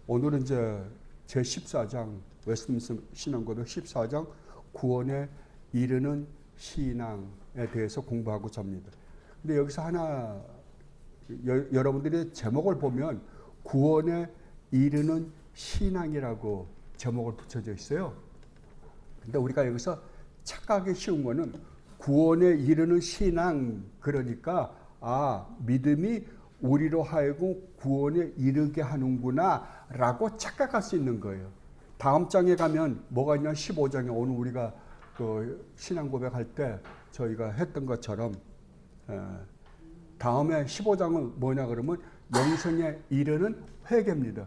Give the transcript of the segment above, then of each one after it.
오늘은 이제 제14장 웨스트민스터 신앙고백 14장 구원에 이르는 신앙에 대해서 공부하고자 합니다. 근데 여기서 하나 여러분들이 제목을 보면 구원에 이르는 신앙이라고 제목을 붙여져 있어요. 근데 우리가 여기서 착각하기 쉬운 거는 구원에 이르는 신앙, 그러니까 믿음이 우리로 하여금 구원에 이르게 하는구나 라고 착각할 수 있는 거예요. 다음 장에 가면 뭐가 있냐, 15장에 오늘 우리가 그 신앙 고백할 때 저희가 했던 것처럼 다음에 15장은 뭐냐 그러면 영생에 이르는 회개입니다.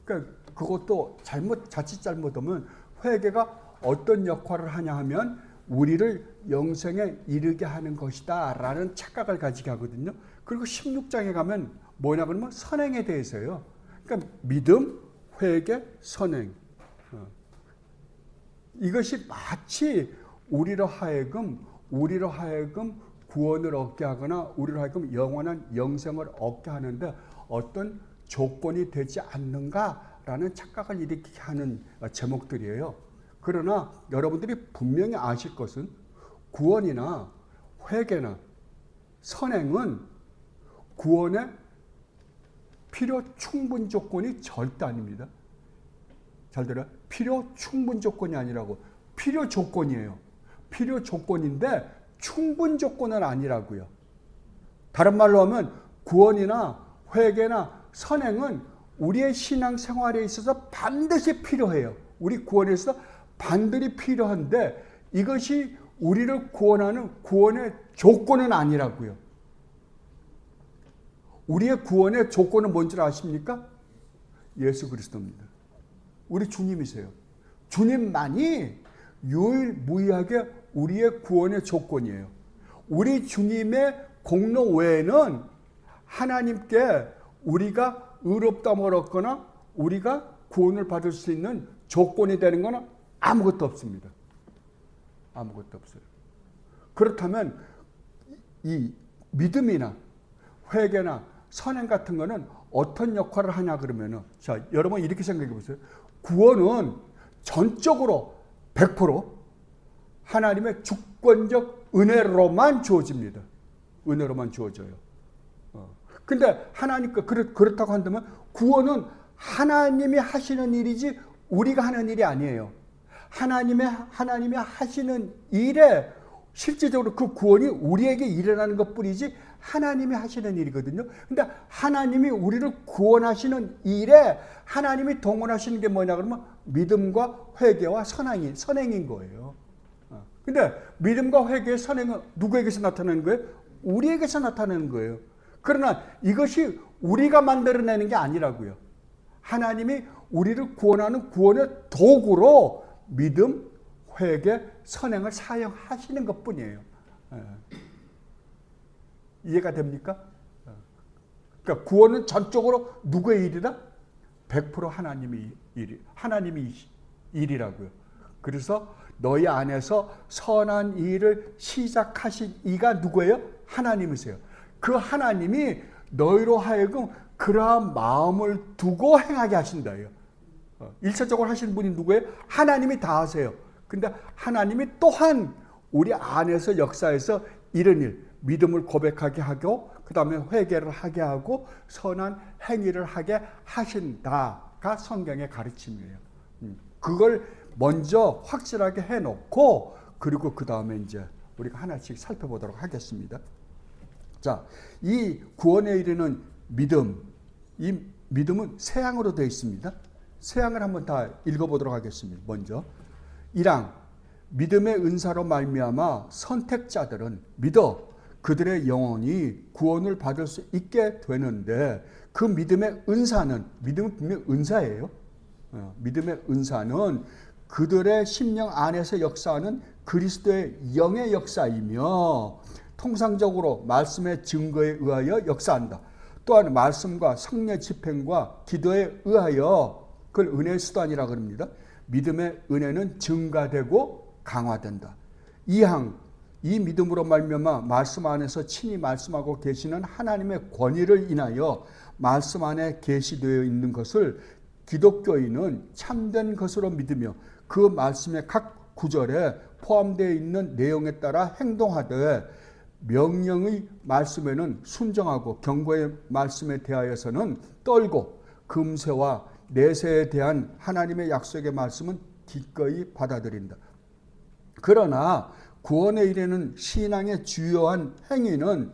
그러니까 그것도 자칫 잘못하면 회개가 어떤 역할을 하냐 하면 우리를 영생에 이르게 하는 것이다 라는 착각을 가지게 하거든요. 그리고 16장에 가면 뭐냐 그러면 선행에 대해서요. 그러니까 믿음, 회개, 선행. 이것이 마치 우리로 하여금 구원을 얻게 하거나 우리로 하여금 영원한 영생을 얻게 하는데 어떤 조건이 되지 않는가라는 착각을 일으키게 하는 제목들이에요. 그러나 여러분들이 분명히 아실 것은 구원이나 회개나 선행은 구원의 필요 충분 조건이 절대 아닙니다. 잘 들어요? 필요 충분 조건이 아니라고. 필요 조건이에요. 필요 조건인데 충분 조건은 아니라고요. 다른 말로 하면 구원이나 회개나 선행은 우리의 신앙생활에 있어서 반드시 필요해요. 우리 구원에서 반드시 필요한데 이것이 우리를 구원하는 구원의 조건은 아니라고요. 우리의 구원의 조건은 뭔지 아십니까? 예수 그리스도입니다. 우리 주님이세요. 주님만이 유일무이하게 우리의 구원의 조건이에요. 우리 주님의 공로 외에는 하나님께 우리가 의롭다함을 얻거나 우리가 구원을 받을 수 있는 조건이 되는 것은 아무것도 없습니다. 아무것도 없어요. 그렇다면 이 믿음이나 회개나 선행 같은 거는 어떤 역할을 하냐 그러면은, 자, 여러분 이렇게 생각해 보세요. 구원은 전적으로 100% 하나님의 주권적 은혜로만 주어집니다. 은혜로만 주어져요. 근데 하나님께 그렇다고 한다면 구원은 하나님이 하시는 일이지 우리가 하는 일이 아니에요. 하나님이 하시는 일에 실제적으로 그 구원이 우리에게 일어나는 것뿐이지 하나님이 하시는 일이거든요. 근데 하나님이 우리를 구원하시는 일에 하나님이 동원하시는 게 뭐냐 그러면 믿음과 회개와 선행인 거예요. 근데 믿음과 회개의 선행은 누구에게서 나타나는 거예요? 우리에게서 나타나는 거예요. 그러나 이것이 우리가 만들어내는 게 아니라고요. 하나님이 우리를 구원하는 구원의 도구로 믿음, 회개, 선행을 사용하시는 것뿐이에요. 이해가 됩니까? 그러니까 구원은 전적으로 누구의 일이다? 100% 하나님이 일이라고요. 그래서 너희 안에서 선한 일을 시작하신 이가 누구예요? 하나님이세요. 그 하나님이 너희로 하여금 그러한 마음을 두고 행하게 하신다예요. 1차적으로 하시는 분이 누구예요? 하나님이 다 하세요. 근데 하나님이 또한 우리 안에서 역사에서 이런 일, 믿음을 고백하게 하고 그 다음에 회개를 하게 하고 선한 행위를 하게 하신다가 성경의 가르침이에요. 그걸 먼저 확실하게 해놓고 그리고 그 다음에 이제 우리가 하나씩 살펴보도록 하겠습니다. 자, 이 구원에 이르는 믿음, 이 믿음은 세 항으로 되어 있습니다. 세 항을 한번 다 읽어보도록 하겠습니다. 먼저 1항, 믿음의 은사로 말미암아 선택자들은 믿어 그들의 영혼이 구원을 받을 수 있게 되는데 그 믿음의 은사는, 믿음은 분명 은사예요. 믿음의 은사는 그들의 심령 안에서 역사하는 그리스도의 영의 역사이며 통상적으로 말씀의 증거에 의하여 역사한다. 또한 말씀과 성례 집행과 기도에 의하여 그걸 은혜의 수단이라고 합니다. 믿음의 은혜는 증가되고 강화된다. 2항, 이 믿음으로 말미암아 말씀 안에서 친히 말씀하고 계시는 하나님의 권위를 인하여 말씀 안에 계시되어 있는 것을 기독교인은 참된 것으로 믿으며 그 말씀의 각 구절에 포함되어 있는 내용에 따라 행동하되 명령의 말씀에는 순종하고 경고의 말씀에 대하여서는 떨고 금세와 내세에 대한 하나님의 약속의 말씀은 기꺼이 받아들인다. 그러나 구원에 이르는 신앙의 주요한 행위는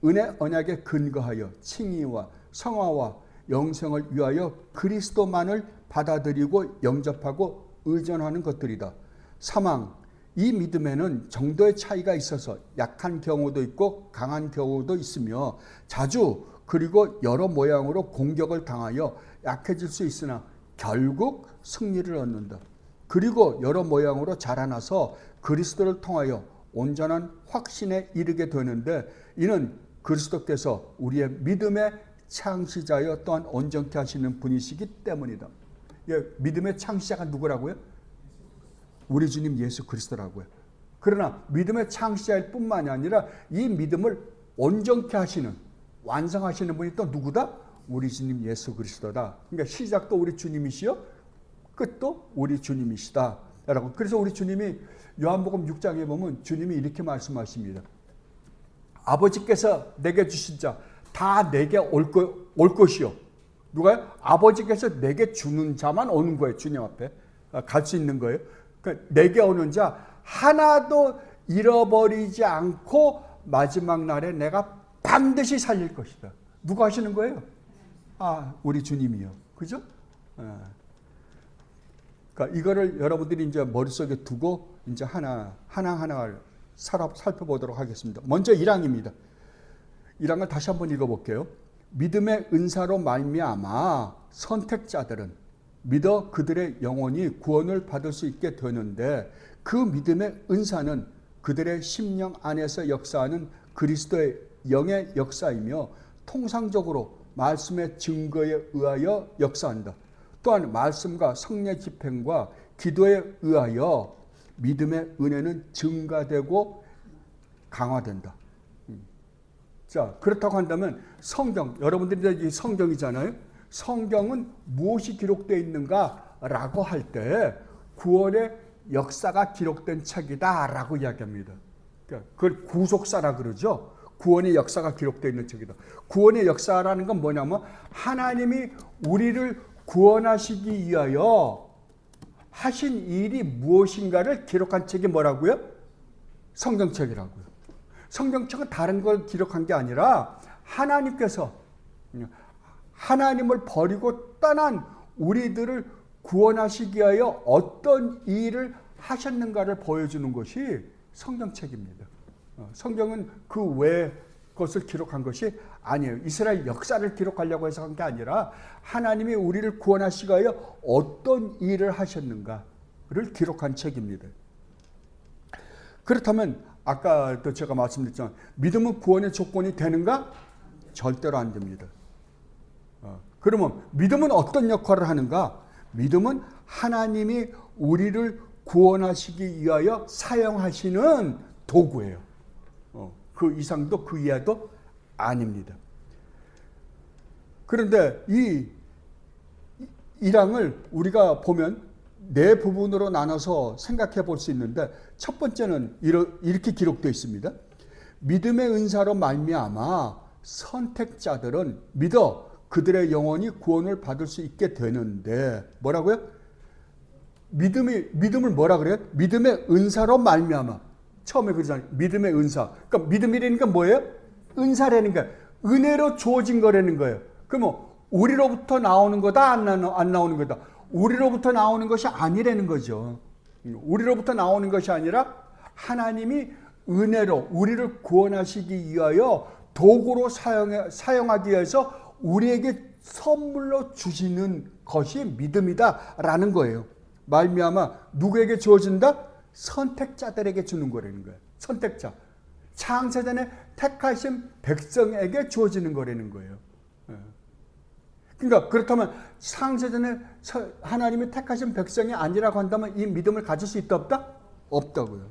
은혜 언약에 근거하여 칭의와 성화와 영생을 위하여 그리스도만을 받아들이고 영접하고 의존하는 것들이다. 사망, 이 믿음에는 정도의 차이가 있어서 약한 경우도 있고 강한 경우도 있으며 자주 그리고 여러 모양으로 공격을 당하여 약해질 수 있으나 결국 승리를 얻는다. 그리고 여러 모양으로 자라나서 그리스도를 통하여 온전한 확신에 이르게 되는데 이는 그리스도께서 우리의 믿음의 창시자여 또한 온전케 하시는 분이시기 때문이다. 예, 믿음의 창시자가 누구라고요? 우리 주님 예수 그리스도라고요. 그러나 믿음의 창시자일 뿐만이 아니라 이 믿음을 온전케 하시는, 완성하시는 분이 또 누구다? 우리 주님 예수 그리스도다. 그러니까 시작도 우리 주님이시요 끝도 우리 주님이시다 라고. 그래서 우리 주님이 요한복음 6장에 보면 주님이 이렇게 말씀하십니다. 아버지께서 내게 주신 자 다 내게 올 것이요. 누가요? 아버지께서 내게 주는 자만 오는 거예요. 주님 앞에 갈 수 있는 거예요. 그러니까 내게 오는 자 하나도 잃어버리지 않고 마지막 날에 내가 반드시 살릴 것이다. 누가 하시는 거예요? 우리 주님이요. 그죠? 그러니까 이거를 여러분들이 이제 머릿속에 두고 이제 하나하나 살펴보도록 하겠습니다. 먼저 1항입니다. 1항을 다시 한번 읽어볼게요. 믿음의 은사로 말미암아 선택자들은 믿어 그들의 영혼이 구원을 받을 수 있게 되는데 그 믿음의 은사는 그들의 심령 안에서 역사하는 그리스도의 영의 역사이며 통상적으로 말씀의 증거에 의하여 역사한다. 또한 말씀과 성령 집행과 기도에 의하여 믿음의 은혜는 증가되고 강화된다. 자, 그렇다고 한다면 성경, 여러분들이 이제 성경이잖아요. 성경은 무엇이 기록되어 있는가라고 할 때 구원의 역사가 기록된 책이다라고 이야기합니다. 그걸 구속사라 그러죠. 구원의 역사가 기록되어 있는 책이다. 구원의 역사라는 건 뭐냐면 하나님이 우리를 구원하시기 위하여 하신 일이 무엇인가를 기록한 책이 뭐라고요? 성경책이라고요. 성경책은 다른 걸 기록한 게 아니라 하나님께서 하나님을 버리고 떠난 우리들을 구원하시기 위하여 어떤 일을 하셨는가를 보여주는 것이 성경책입니다. 성경은 그 외의 것을 기록한 것이 아니에요. 이스라엘 역사를 기록하려고 해서 한 게 아니라 하나님이 우리를 구원하시기 위하여 어떤 일을 하셨는가를 기록한 책입니다. 그렇다면 아까도 제가 말씀드렸지만 믿음은 구원의 조건이 되는가? 절대로 안 됩니다. 그러면 믿음은 어떤 역할을 하는가? 믿음은 하나님이 우리를 구원하시기 위하여 사용하시는 도구예요. 그 이상도 그 이하도 아닙니다. 그런데 이 1항을 우리가 보면 네 부분으로 나눠서 생각해 볼 수 있는데 첫 번째는 이렇게 기록되어 있습니다. 믿음의 은사로 말미암아 선택자들은 믿어 그들의 영혼이 구원을 받을 수 있게 되는데 뭐라고요? 믿음을 뭐라 그래요? 믿음의 은사로 말미암아. 처음에 그러잖아요. 믿음의 은사. 그러니까 믿음이라니까 뭐예요? 은사라는 거예요. 은혜로 주어진 거라는 거예요. 그러면 우리로부터 나오는 거다 안 나오는 거다? 우리로부터 나오는 것이 아니라는 거죠. 우리로부터 나오는 것이 아니라 하나님이 은혜로 우리를 구원하시기 위하여 도구로 사용하기 위해서 우리에게 선물로 주시는 것이 믿음이다라는 거예요. 말미암아 누구에게 주어진다? 선택자들에게 주는 거라는 거예요. 선택자. 창세전에 택하신 백성에게 주어지는 거라는 거예요. 그러니까 그렇다면 창세전에 하나님이 택하신 백성이 아니라고 한다면 이 믿음을 가질 수 있다 없다? 없다고요.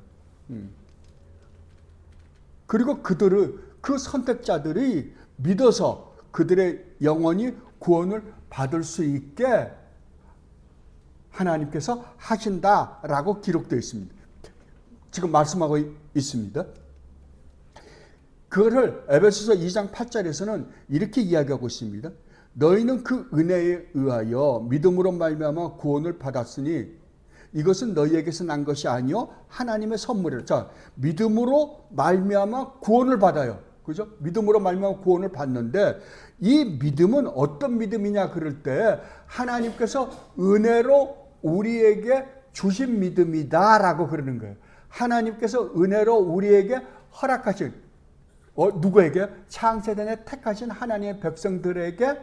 그리고 그 선택자들이 믿어서 그들의 영혼이 구원을 받을 수 있게 하나님께서 하신다라고 기록되어 있습니다. 지금 말씀하고 있습니다. 그거를 에베소서 2장 8절에서는 이렇게 이야기하고 있습니다. 너희는 그 은혜에 의하여 믿음으로 말미암아 구원을 받았으니 이것은 너희에게서 난 것이 아니요 하나님의 선물이라. 자, 믿음으로 말미암아 구원을 받아요. 그죠? 믿음으로 말미암아 구원을 받는데 이 믿음은 어떤 믿음이냐 그럴 때 하나님께서 은혜로 우리에게 주신 믿음이다라고 그러는 거예요. 하나님께서 은혜로 우리에게 허락하신 누구에게? 창세전에 택하신 하나님의 백성들에게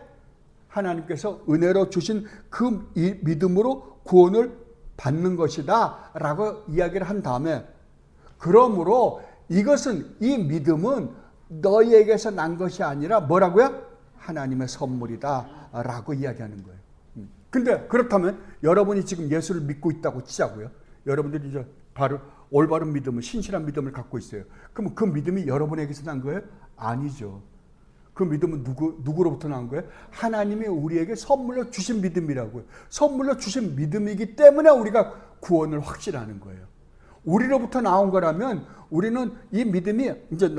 하나님께서 은혜로 주신 그 믿음으로 구원을 받는 것이다 라고 이야기를 한 다음에 그러므로 이것은 이 믿음은 너희에게서 난 것이 아니라 뭐라고요? 하나님의 선물이다 라고 이야기하는 거예요. 근데 그렇다면 여러분이 지금 예수를 믿고 있다고 치자고요. 여러분들이 이제 바로 올바른 믿음을 신실한 믿음을 갖고 있어요. 그럼 그 믿음이 여러분에게서 난 거예요? 아니죠. 그 믿음은 누구로부터 난 거예요? 하나님이 우리에게 선물로 주신 믿음이라고요. 선물로 주신 믿음이기 때문에 우리가 구원을 확신하는 거예요. 우리로부터 나온 거라면 우리는 이 믿음이 이제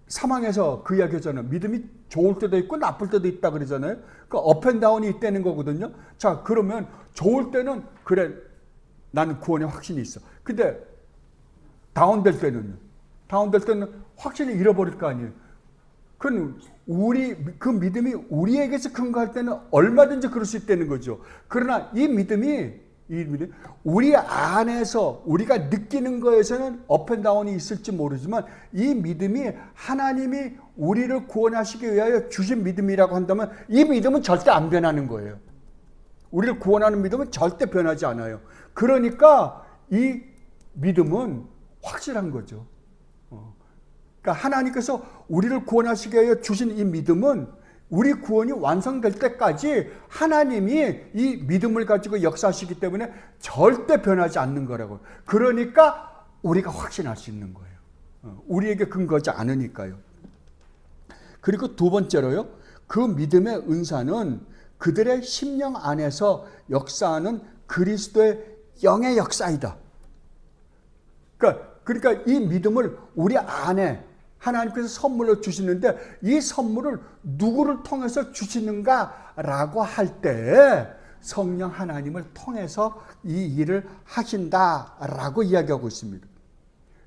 사망에서 그 이야기 하잖아요. 믿음이 좋을 때도 있고 나쁠 때도 있다 그러잖아요. 그 업앤다운이 있다는 거거든요. 자, 그러면 좋을 때는 그래 나는 구원의 확신이 있어. 근데 다운될 때는 확신을 잃어버릴 거 아니에요. 그건 그 믿음이 우리에게서 근거할 때는 얼마든지 그럴 수 있다는 거죠. 그러나 이 믿음이 우리 안에서 우리가 느끼는 거에서는 업앤다운이 있을지 모르지만 이 믿음이 하나님이 우리를 구원하시기 위하여 주신 믿음이라고 한다면 이 믿음은 절대 안 변하는 거예요. 우리를 구원하는 믿음은 절대 변하지 않아요. 그러니까 이 믿음은 확실한 거죠. 그러니까 하나님께서 우리를 구원하시기 위해 주신 이 믿음은 우리 구원이 완성될 때까지 하나님이 이 믿음을 가지고 역사하시기 때문에 절대 변하지 않는 거라고. 그러니까 우리가 확신할 수 있는 거예요. 우리에게 근거하지 않으니까요. 그리고 두 번째로요. 그 믿음의 은사는 그들의 심령 안에서 역사하는 그리스도의 영의 역사이다. 그러니까 이 믿음을 우리 안에 하나님께서 선물로 주시는데 이 선물을 누구를 통해서 주시는가라고 할 때 성령 하나님을 통해서 이 일을 하신다라고 이야기하고 있습니다.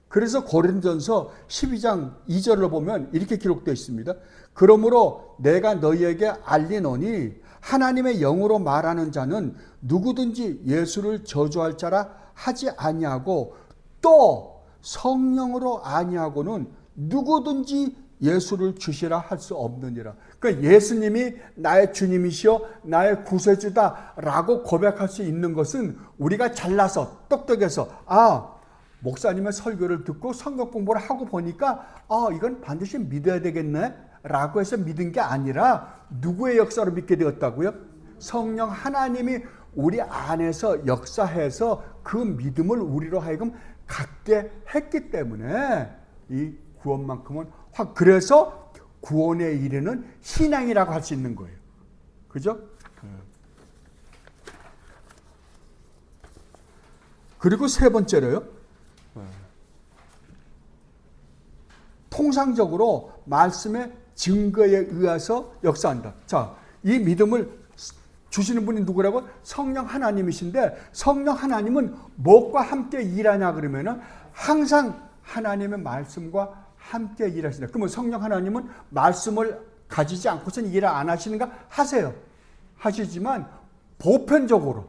그래서 고린도전서 12장 2절로 보면 이렇게 기록되어 있습니다. 그러므로 내가 너희에게 알리노니 하나님의 영으로 말하는 자는 누구든지 예수를 저주할 자라 하지 아니하고 또 성령으로 아니하고는 누구든지 예수를 주시라 할 수 없느니라. 그러니까 예수님이 나의 주님이시여 나의 구세주다라고 고백할 수 있는 것은 우리가 잘나서 똑똑해서 목사님의 설교를 듣고 성경 공부를 하고 보니까 이건 반드시 믿어야 되겠네 라고 해서 믿은 게 아니라 누구의 역사로 믿게 되었다고요? 성령 하나님이 우리 안에서 역사해서 그 믿음을 우리로 하여금 갖게 했기 때문에 이 구원만큼은 그래서 구원에 이르는 신앙이라고 할 수 있는 거예요. 그죠? 그리고 세 번째로요. 통상적으로 말씀의 증거에 의해서 역사한다. 자, 이 믿음을 주시는 분이 누구라고? 성령 하나님이신데 성령 하나님은 무엇과 함께 일하냐 그러면은 항상 하나님의 말씀과 함께 일하신다. 그러면 성령 하나님은 말씀을 가지지 않고서는 일을 안 하시는가? 하세요. 하시지만 보편적으로는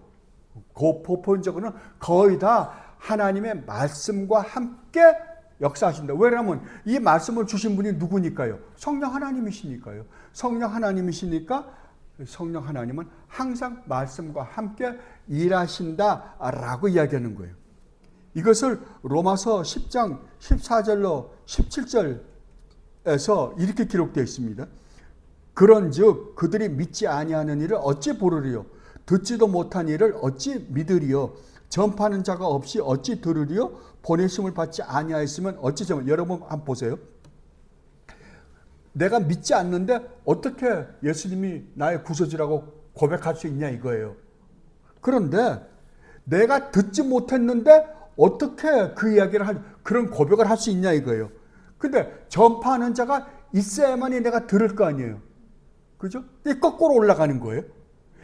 거의 다 하나님의 말씀과 함께 역사하신다. 왜냐하면 이 말씀을 주신 분이 누구니까요? 성령 하나님이시니까요. 성령 하나님이시니까 성령 하나님은 항상 말씀과 함께 일하신다라고 이야기하는 거예요. 이것을 로마서 10장 14절로 17절에서 이렇게 기록되어 있습니다. 그런즉 그들이 믿지 아니하는 일을 어찌 보르리요? 듣지도 못한 일을 어찌 믿으리요? 전파하는 자가 없이 어찌 들으리요? 보내심을 받지 아니하였으면 어찌 전. 여러분 한번 보세요. 내가 믿지 않는데 어떻게 예수님이 나의 구세주라고 고백할 수 있냐 이거예요. 그런데 내가 듣지 못했는데 어떻게 그 이야기를 그런 고백을 할 수 있냐 이거예요. 근데 전파하는 자가 있어야만이 내가 들을 거 아니에요. 그죠? 이게 거꾸로 올라가는 거예요.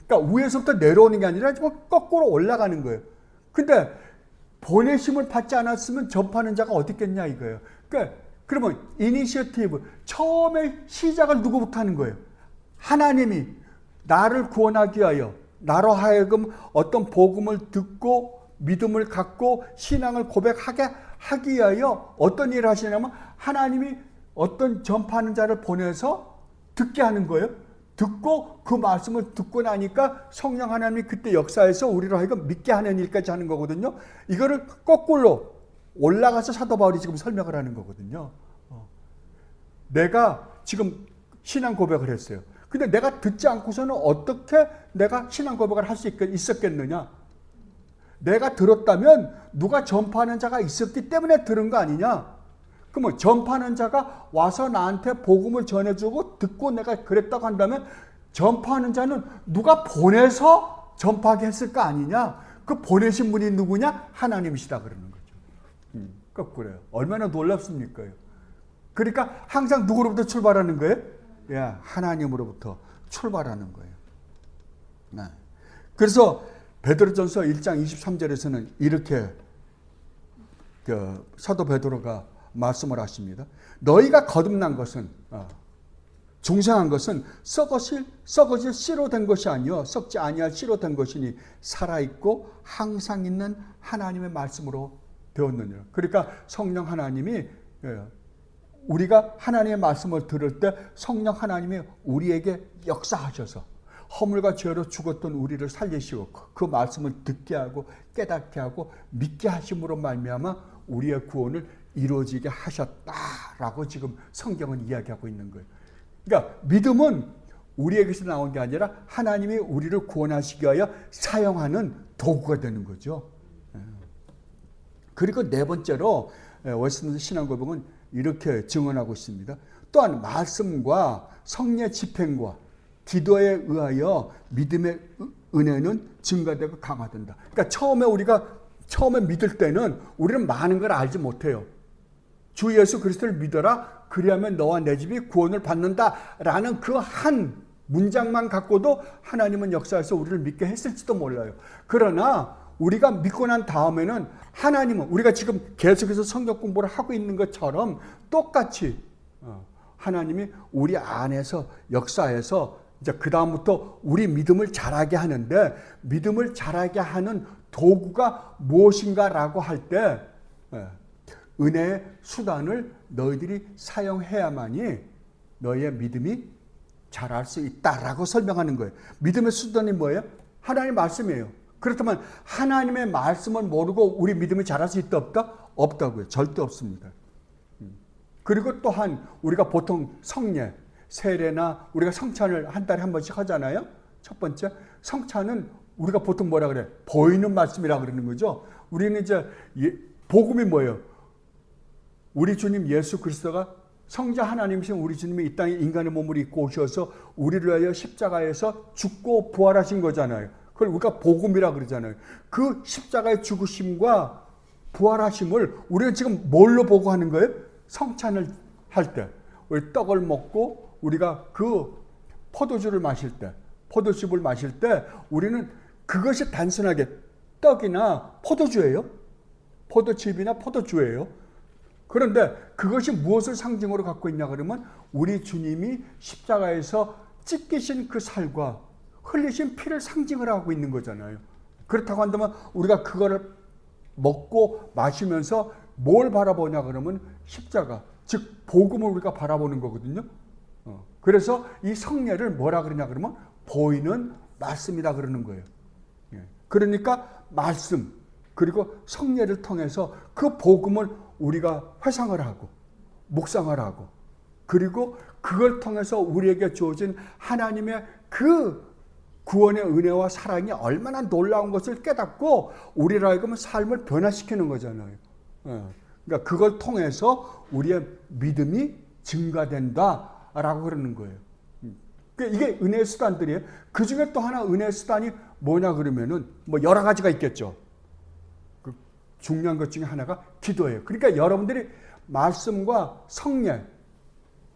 그러니까 위에서부터 내려오는 게 아니라 거꾸로 올라가는 거예요. 근데 보내심을 받지 않았으면 전파하는 자가 어디 있겠냐 이거예요. 그러니까 그러면 이니셔티브, 처음에 시작을 누구부터 하는 거예요? 하나님이 나를 구원하기 위하여 나로 하여금 어떤 복음을 듣고 믿음을 갖고 신앙을 고백하게 하기 위하여 어떤 일을 하시냐면 하나님이 어떤 전파하는 자를 보내서 듣게 하는 거예요. 듣고 그 말씀을 듣고 나니까 성령 하나님이 그때 역사에서 우리로 하여금 믿게 하는 일까지 하는 거거든요. 이거를 거꾸로 올라가서 사도 바울이 지금 설명을 하는 거거든요. 내가 지금 신앙 고백을 했어요. 근데 내가 듣지 않고서는 어떻게 내가 신앙 고백을 할 수 있었겠느냐? 내가 들었다면 누가 전파하는 자가 있었기 때문에 들은 거 아니냐? 그러면 전파하는 자가 와서 나한테 복음을 전해주고 듣고 내가 그랬다고 한다면 전파하는 자는 누가 보내서 전파하게 했을 거 아니냐? 그 보내신 분이 누구냐? 하나님이시다 그러는 거죠. 거꾸로요. 얼마나 놀랍습니까? 그러니까 항상 누구로부터 출발하는 거예요? 예, 하나님으로부터 출발하는 거예요. 네. 그래서 베드로전서 1장 23절에서는 이렇게 사도 베드로가 말씀을 하십니다. 너희가 거듭난 것은 중생한 것은 썩어질 씨로 된 것이 아니요 썩지 아니할 씨로 된 것이니 살아있고 항상 있는 하나님의 말씀으로 되었느니라. 그러니까 성령 하나님이 우리가 하나님의 말씀을 들을 때 성령 하나님이 우리에게 역사하셔서 허물과 죄로 죽었던 우리를 살리시고 그 말씀을 듣게 하고 깨닫게 하고 믿게 하심으로 말미암아 우리의 구원을 이루어지게 하셨다라고 지금 성경은 이야기하고 있는 거예요. 그러니까 믿음은 우리에게서 나온 게 아니라 하나님이 우리를 구원하시기 위하여 사용하는 도구가 되는 거죠. 그리고 네 번째로 웨스트민스터 신앙고백은 이렇게 증언하고 있습니다. 또한 말씀과 성령 집행과 기도에 의하여 믿음의 은혜는 증가되고 강화된다. 그러니까 처음에 믿을 때는 우리는 많은 걸 알지 못해요. 주 예수 그리스도를 믿어라. 그리하면 너와 내 집이 구원을 받는다라는 그 한 문장만 갖고도 하나님은 역사에서 우리를 믿게 했을지도 몰라요. 그러나 우리가 믿고 난 다음에는 하나님은 우리가 지금 계속해서 성경 공부를 하고 있는 것처럼 똑같이 하나님이 우리 안에서 역사해서 이제 그 다음부터 우리 믿음을 자라게 하는데 믿음을 자라게 하는 도구가 무엇인가라고 할 때 은혜의 수단을 너희들이 사용해야만이 너희의 믿음이 자랄 수 있다라고 설명하는 거예요. 믿음의 수단이 뭐예요? 하나님의 말씀이에요. 그렇다면 하나님의 말씀을 모르고 우리 믿음이 자랄 수 있다 없다? 없다고요. 절대 없습니다. 그리고 또한 우리가 보통 성례, 세례나 우리가 성찬을 한 달에 한 번씩 하잖아요. 첫 번째 성찬은 우리가 보통 뭐라 그래? 보이는 말씀이라 그러는 거죠. 우리는 이제 복음이 뭐예요? 우리 주님 예수 그리스도가 성자 하나님이신 우리 주님이 이 땅에 인간의 몸을 입고 오셔서 우리를 위하여 십자가에서 죽고 부활하신 거잖아요. 그걸 우리가 복음이라 그러잖아요. 그 십자가의 죽으심과 부활하심을 우리는 지금 뭘로 보고 하는 거예요? 성찬을 할 때 우리 떡을 먹고 우리가 그 포도주를 마실 때, 포도즙을 마실 때 우리는 그것이 단순하게 떡이나 포도주예요. 포도즙이나 포도주예요. 그런데 그것이 무엇을 상징으로 갖고 있냐 그러면 우리 주님이 십자가에서 찢기신 그 살과 흘리신 피를 상징을 하고 있는 거잖아요. 그렇다고 한다면 우리가 그거를 먹고 마시면서 뭘 바라보냐 그러면 십자가, 즉 복음을 우리가 바라보는 거거든요. 그래서 이 성례를 뭐라 그러냐 그러면 보이는 말씀이다 그러는 거예요. 그러니까 말씀 그리고 성례를 통해서 그 복음을 우리가 회상을 하고 묵상을 하고 그리고 그걸 통해서 우리에게 주어진 하나님의 그 구원의 은혜와 사랑이 얼마나 놀라운 것을 깨닫고 우리로 하여금 삶을 변화시키는 거잖아요. 그러니까 그걸 통해서 우리의 믿음이 증가된다라고 그러는 거예요. 이게 은혜의 수단들이에요. 그 중에 또 하나 은혜의 수단이 뭐냐 그러면은 뭐 여러 가지가 있겠죠. 그 중요한 것 중에 하나가 기도예요. 그러니까 여러분들이 말씀과 성례,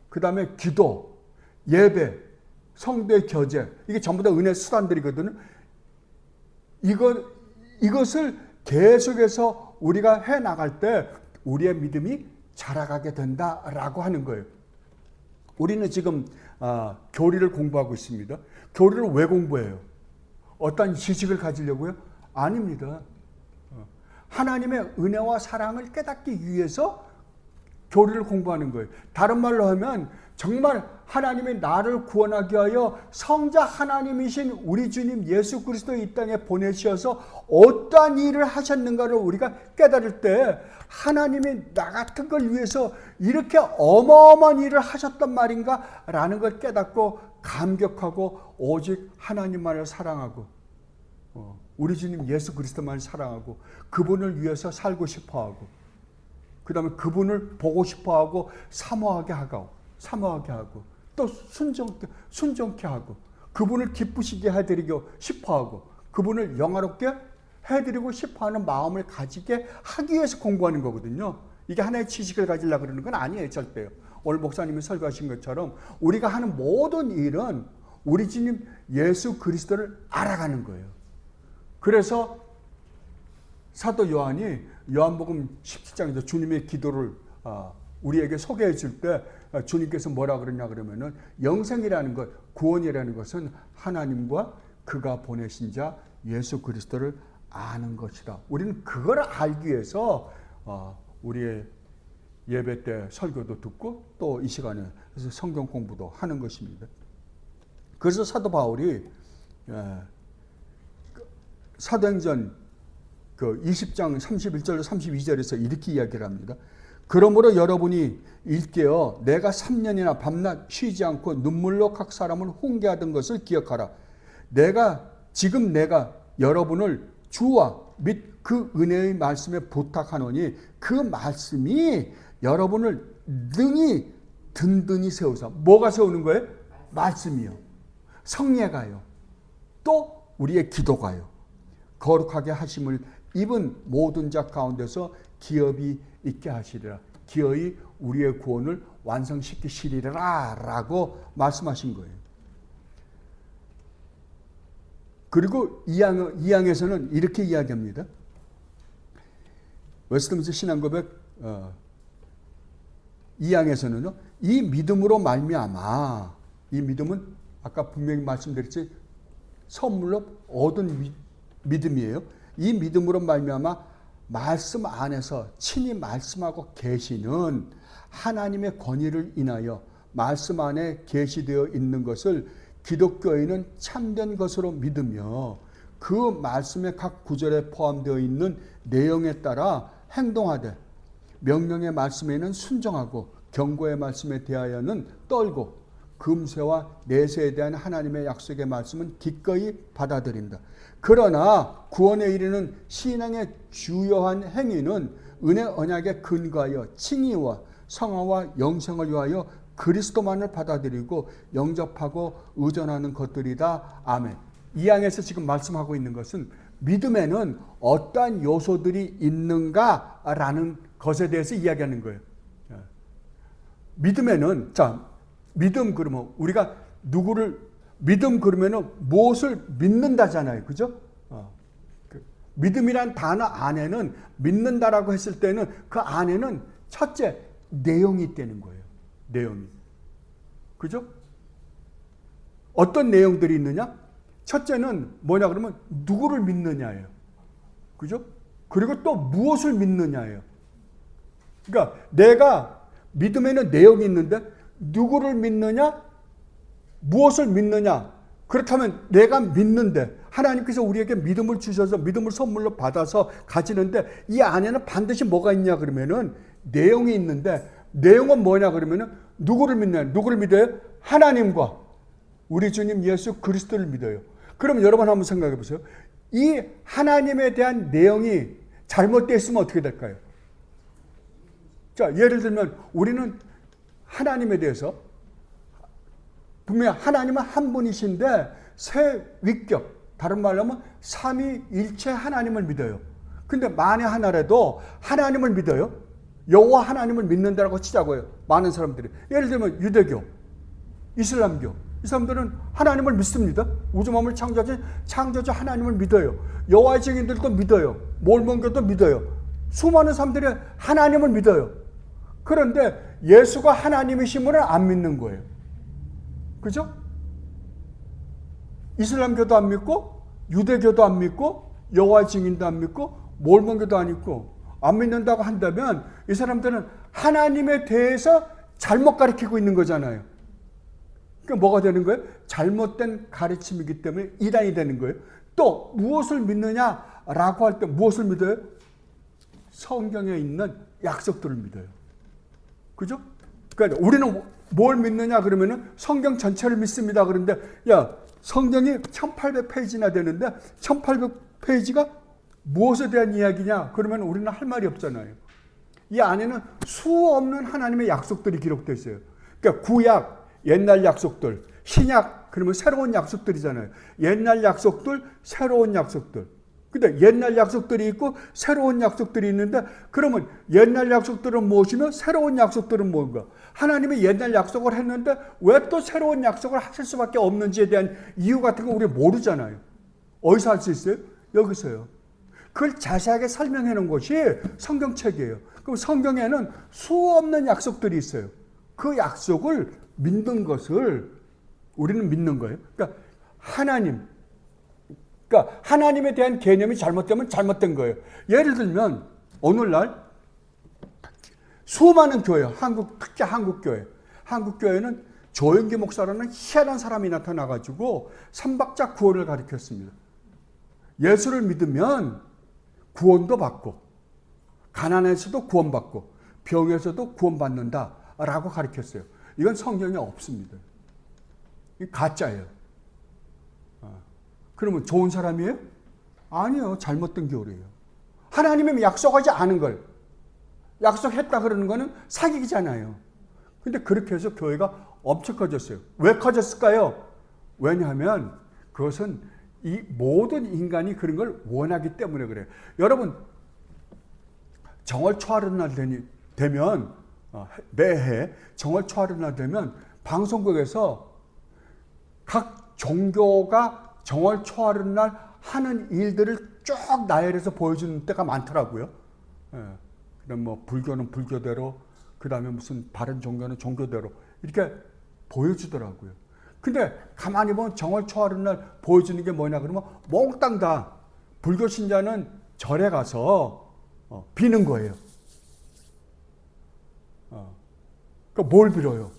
그 다음에 기도, 예배, 성도의 교제, 이게 전부 다 은혜의 수단들이거든요. 이것을 계속해서 우리가 해 나갈 때 우리의 믿음이 자라가게 된다라고 하는 거예요. 우리는 지금 교리를 공부하고 있습니다. 교리를 왜 공부해요? 어떤 지식을 가지려고요? 아닙니다. 하나님의 은혜와 사랑을 깨닫기 위해서 교리를 공부하는 거예요. 다른 말로 하면 정말 하나님이 나를 구원하기 위하여 성자 하나님이신 우리 주님 예수 그리스도를 이 땅에 보내셔서 어떠한 일을 하셨는가를 우리가 깨달을 때 하나님이 나 같은 걸 위해서 이렇게 어마어마한 일을 하셨단 말인가 라는 걸 깨닫고 감격하고 오직 하나님만을 사랑하고 우리 주님 예수 그리스도만을 사랑하고 그분을 위해서 살고 싶어하고 그 다음에 그분을 보고 싶어하고 사모하게 하고 또 순종케 하고 그분을 기쁘시게 해드리고 싶어하고 그분을 영화롭게 해드리고 싶어하는 마음을 가지게 하기 위해서 공부하는 거거든요. 이게 하나의 지식을 가지려고 그러는 건 아니에요. 절대요. 오늘 목사님이 설교하신 것처럼 우리가 하는 모든 일은 우리 주님 예수 그리스도를 알아가는 거예요. 그래서 사도 요한이 요한복음 17장에서 주님의 기도를 우리에게 소개해 줄 때 주님께서 뭐라 그러냐 그러면은 영생이라는 것, 구원이라는 것은 하나님과 그가 보내신 자 예수 그리스도를 아는 것이다. 우리는 그걸 알기 위해서 우리의 예배 때 설교도 듣고 또 이 시간에 그래서 성경 공부도 하는 것입니다. 그래서 사도 바울이 사도행전 20장 31절 32절에서 이렇게 이야기를 합니다. 그러므로 여러분이 일깨어 내가 3년이나 밤낮 쉬지 않고 눈물로 각 사람을 훈계하던 것을 기억하라. 지금 내가 여러분을 주와 및 그 은혜의 말씀에 부탁하노니 그 말씀이 여러분을 능히 든든히 세우사. 뭐가 세우는 거예요? 말씀이요. 성례가요. 또 우리의 기도가요. 거룩하게 하심을 입은 모든 자 가운데서 기업이 있게 하시리라. 기어이 우리의 구원을 완성시키시리라 라고 말씀하신 거예요. 그리고 2항에서는 이렇게 이야기합니다. 웨스트민스터 신앙고백 2항에서는요. 이 믿음으로 말미암아, 이 믿음은 아까 분명히 말씀드렸지 선물로 얻은 믿음이에요. 이 믿음으로 말미암아 말씀 안에서 친히 말씀하고 계시는 하나님의 권위를 인하여 말씀 안에 계시되어 있는 것을 기독교인은 참된 것으로 믿으며 그 말씀의 각 구절에 포함되어 있는 내용에 따라 행동하되 명령의 말씀에는 순종하고 경고의 말씀에 대하여는 떨고 금세와 내세에 대한 하나님의 약속의 말씀은 기꺼이 받아들인다. 그러나 구원에 이르는 신앙의 주요한 행위는 은혜 언약에 근거하여 칭의와 성화와 영생을 위하여 그리스도만을 받아들이고 영접하고 의존하는 것들이다. 아멘. 이 항에서 지금 말씀하고 있는 것은 믿음에는 어떠한 요소들이 있는가라는 것에 대해서 이야기하는 거예요. 믿음에는 믿음 그러면 우리가 믿음 그러면은 무엇을 믿는다잖아요. 그죠? 믿음이란 단어 안에는 믿는다라고 했을 때는 그 안에는 첫째 내용이 있다는 거예요. 내용이. 그죠? 어떤 내용들이 있느냐? 첫째는 뭐냐 그러면 누구를 믿느냐예요. 그죠? 그리고 또 무엇을 믿느냐예요. 그러니까 내가 믿음에는 내용이 있는데 누구를 믿느냐? 무엇을 믿느냐? 그렇다면 내가 믿는데 하나님께서 우리에게 믿음을 주셔서 믿음을 선물로 받아서 가지는데 이 안에는 반드시 뭐가 있냐 그러면은 내용이 있는데 내용은 뭐냐 그러면은 누구를 믿느냐? 누구를 믿어요? 하나님과 우리 주님 예수 그리스도를 믿어요. 그럼 여러분 한번 생각해 보세요. 이 하나님에 대한 내용이 잘못되어 있으면 어떻게 될까요? 자, 예를 들면 우리는 하나님에 대해서 분명히 하나님은 한 분이신데 세 위격, 다른 말로 하면 삼위일체 하나님을 믿어요. 근데 만에 하나라도 하나님을 믿어요. 여호와 하나님을 믿는다라고 치자고요. 많은 사람들이. 예를 들면 유대교, 이슬람교, 이 사람들은 하나님을 믿습니다. 우주 만물 창조주 하나님을 믿어요. 여호와의 증인들도 믿어요. 몰몬교도 믿어요. 수많은 사람들이 하나님을 믿어요. 그런데 예수가 하나님이심을 안 믿는 거예요. 그죠? 이슬람교도 안 믿고 유대교도 안 믿고 여호와의 증인도 안 믿고 몰몬교도 안 믿고 안 믿는다고 한다면 이 사람들은 하나님에 대해서 잘못 가르치고 있는 거잖아요. 그러니까 뭐가 되는 거예요? 잘못된 가르침이기 때문에 이단이 되는 거예요. 또 무엇을 믿느냐라고 할 때 무엇을 믿어요? 성경에 있는 약속들을 믿어요. 그죠? 그러니까 우리는 뭘 믿느냐 그러면은 성경 전체를 믿습니다. 그런데 야, 성경이 1800페이지나 되는데 1800페이지가 무엇에 대한 이야기냐? 그러면 우리는 할 말이 없잖아요. 이 안에는 수없는 하나님의 약속들이 기록되어 있어요. 그러니까 구약, 옛날 약속들, 신약, 그러면 새로운 약속들이잖아요. 옛날 약속들, 새로운 약속들. 근데 옛날 약속들이 있고 새로운 약속들이 있는데 그러면 옛날 약속들은 무엇이며 새로운 약속들은 뭔가? 하나님이 옛날 약속을 했는데 왜 또 새로운 약속을 하실 수밖에 없는지에 대한 이유 같은 거 우리 모르잖아요. 어디서 알 수 있어요? 여기서요. 그걸 자세하게 설명해 놓은 것이 성경책이에요. 그럼 성경에는 수없는 약속들이 있어요. 그 약속을 믿는 것을 우리는 믿는 거예요. 그러니까 하나님에 대한 개념이 잘못되면 잘못된 거예요. 예를 들면 오늘날 수많은 교회, 특히 한국교회는 조영기 목사라는 희한한 사람이 나타나가지고 삼박자 구원을 가르쳤습니다. 예수를 믿으면 구원도 받고 가난에서도 구원받고 병에서도 구원받는다라고 가르쳤어요. 이건 성경에 없습니다. 이게 가짜예요. 그러면 좋은 사람이에요? 아니요. 잘못된 교리예요. 하나님이 약속하지 않은 걸 약속했다 그러는 거는 사기잖아요. 근데 그렇게 해서 교회가 엄청 커졌어요. 왜 커졌을까요? 왜냐하면 그것은 이 모든 인간이 그런 걸 원하기 때문에 그래요. 여러분 정월 초하루 날 되면 매해 정월 초하루 날 되면 방송국에서 각 종교가 정월 초하루 날 하는 일들을 쭉 나열해서 보여주는 때가 많더라고요. 그다음 뭐 불교는 불교대로, 그다음에 무슨 다른 종교는 종교대로 이렇게 보여주더라고요. 근데 가만히 보면 정월 초하루 날 보여주는 게 뭐냐 그러면 몽땅 다 불교 신자는 절에 가서 비는 거예요. 그러니까 뭘 빌어요?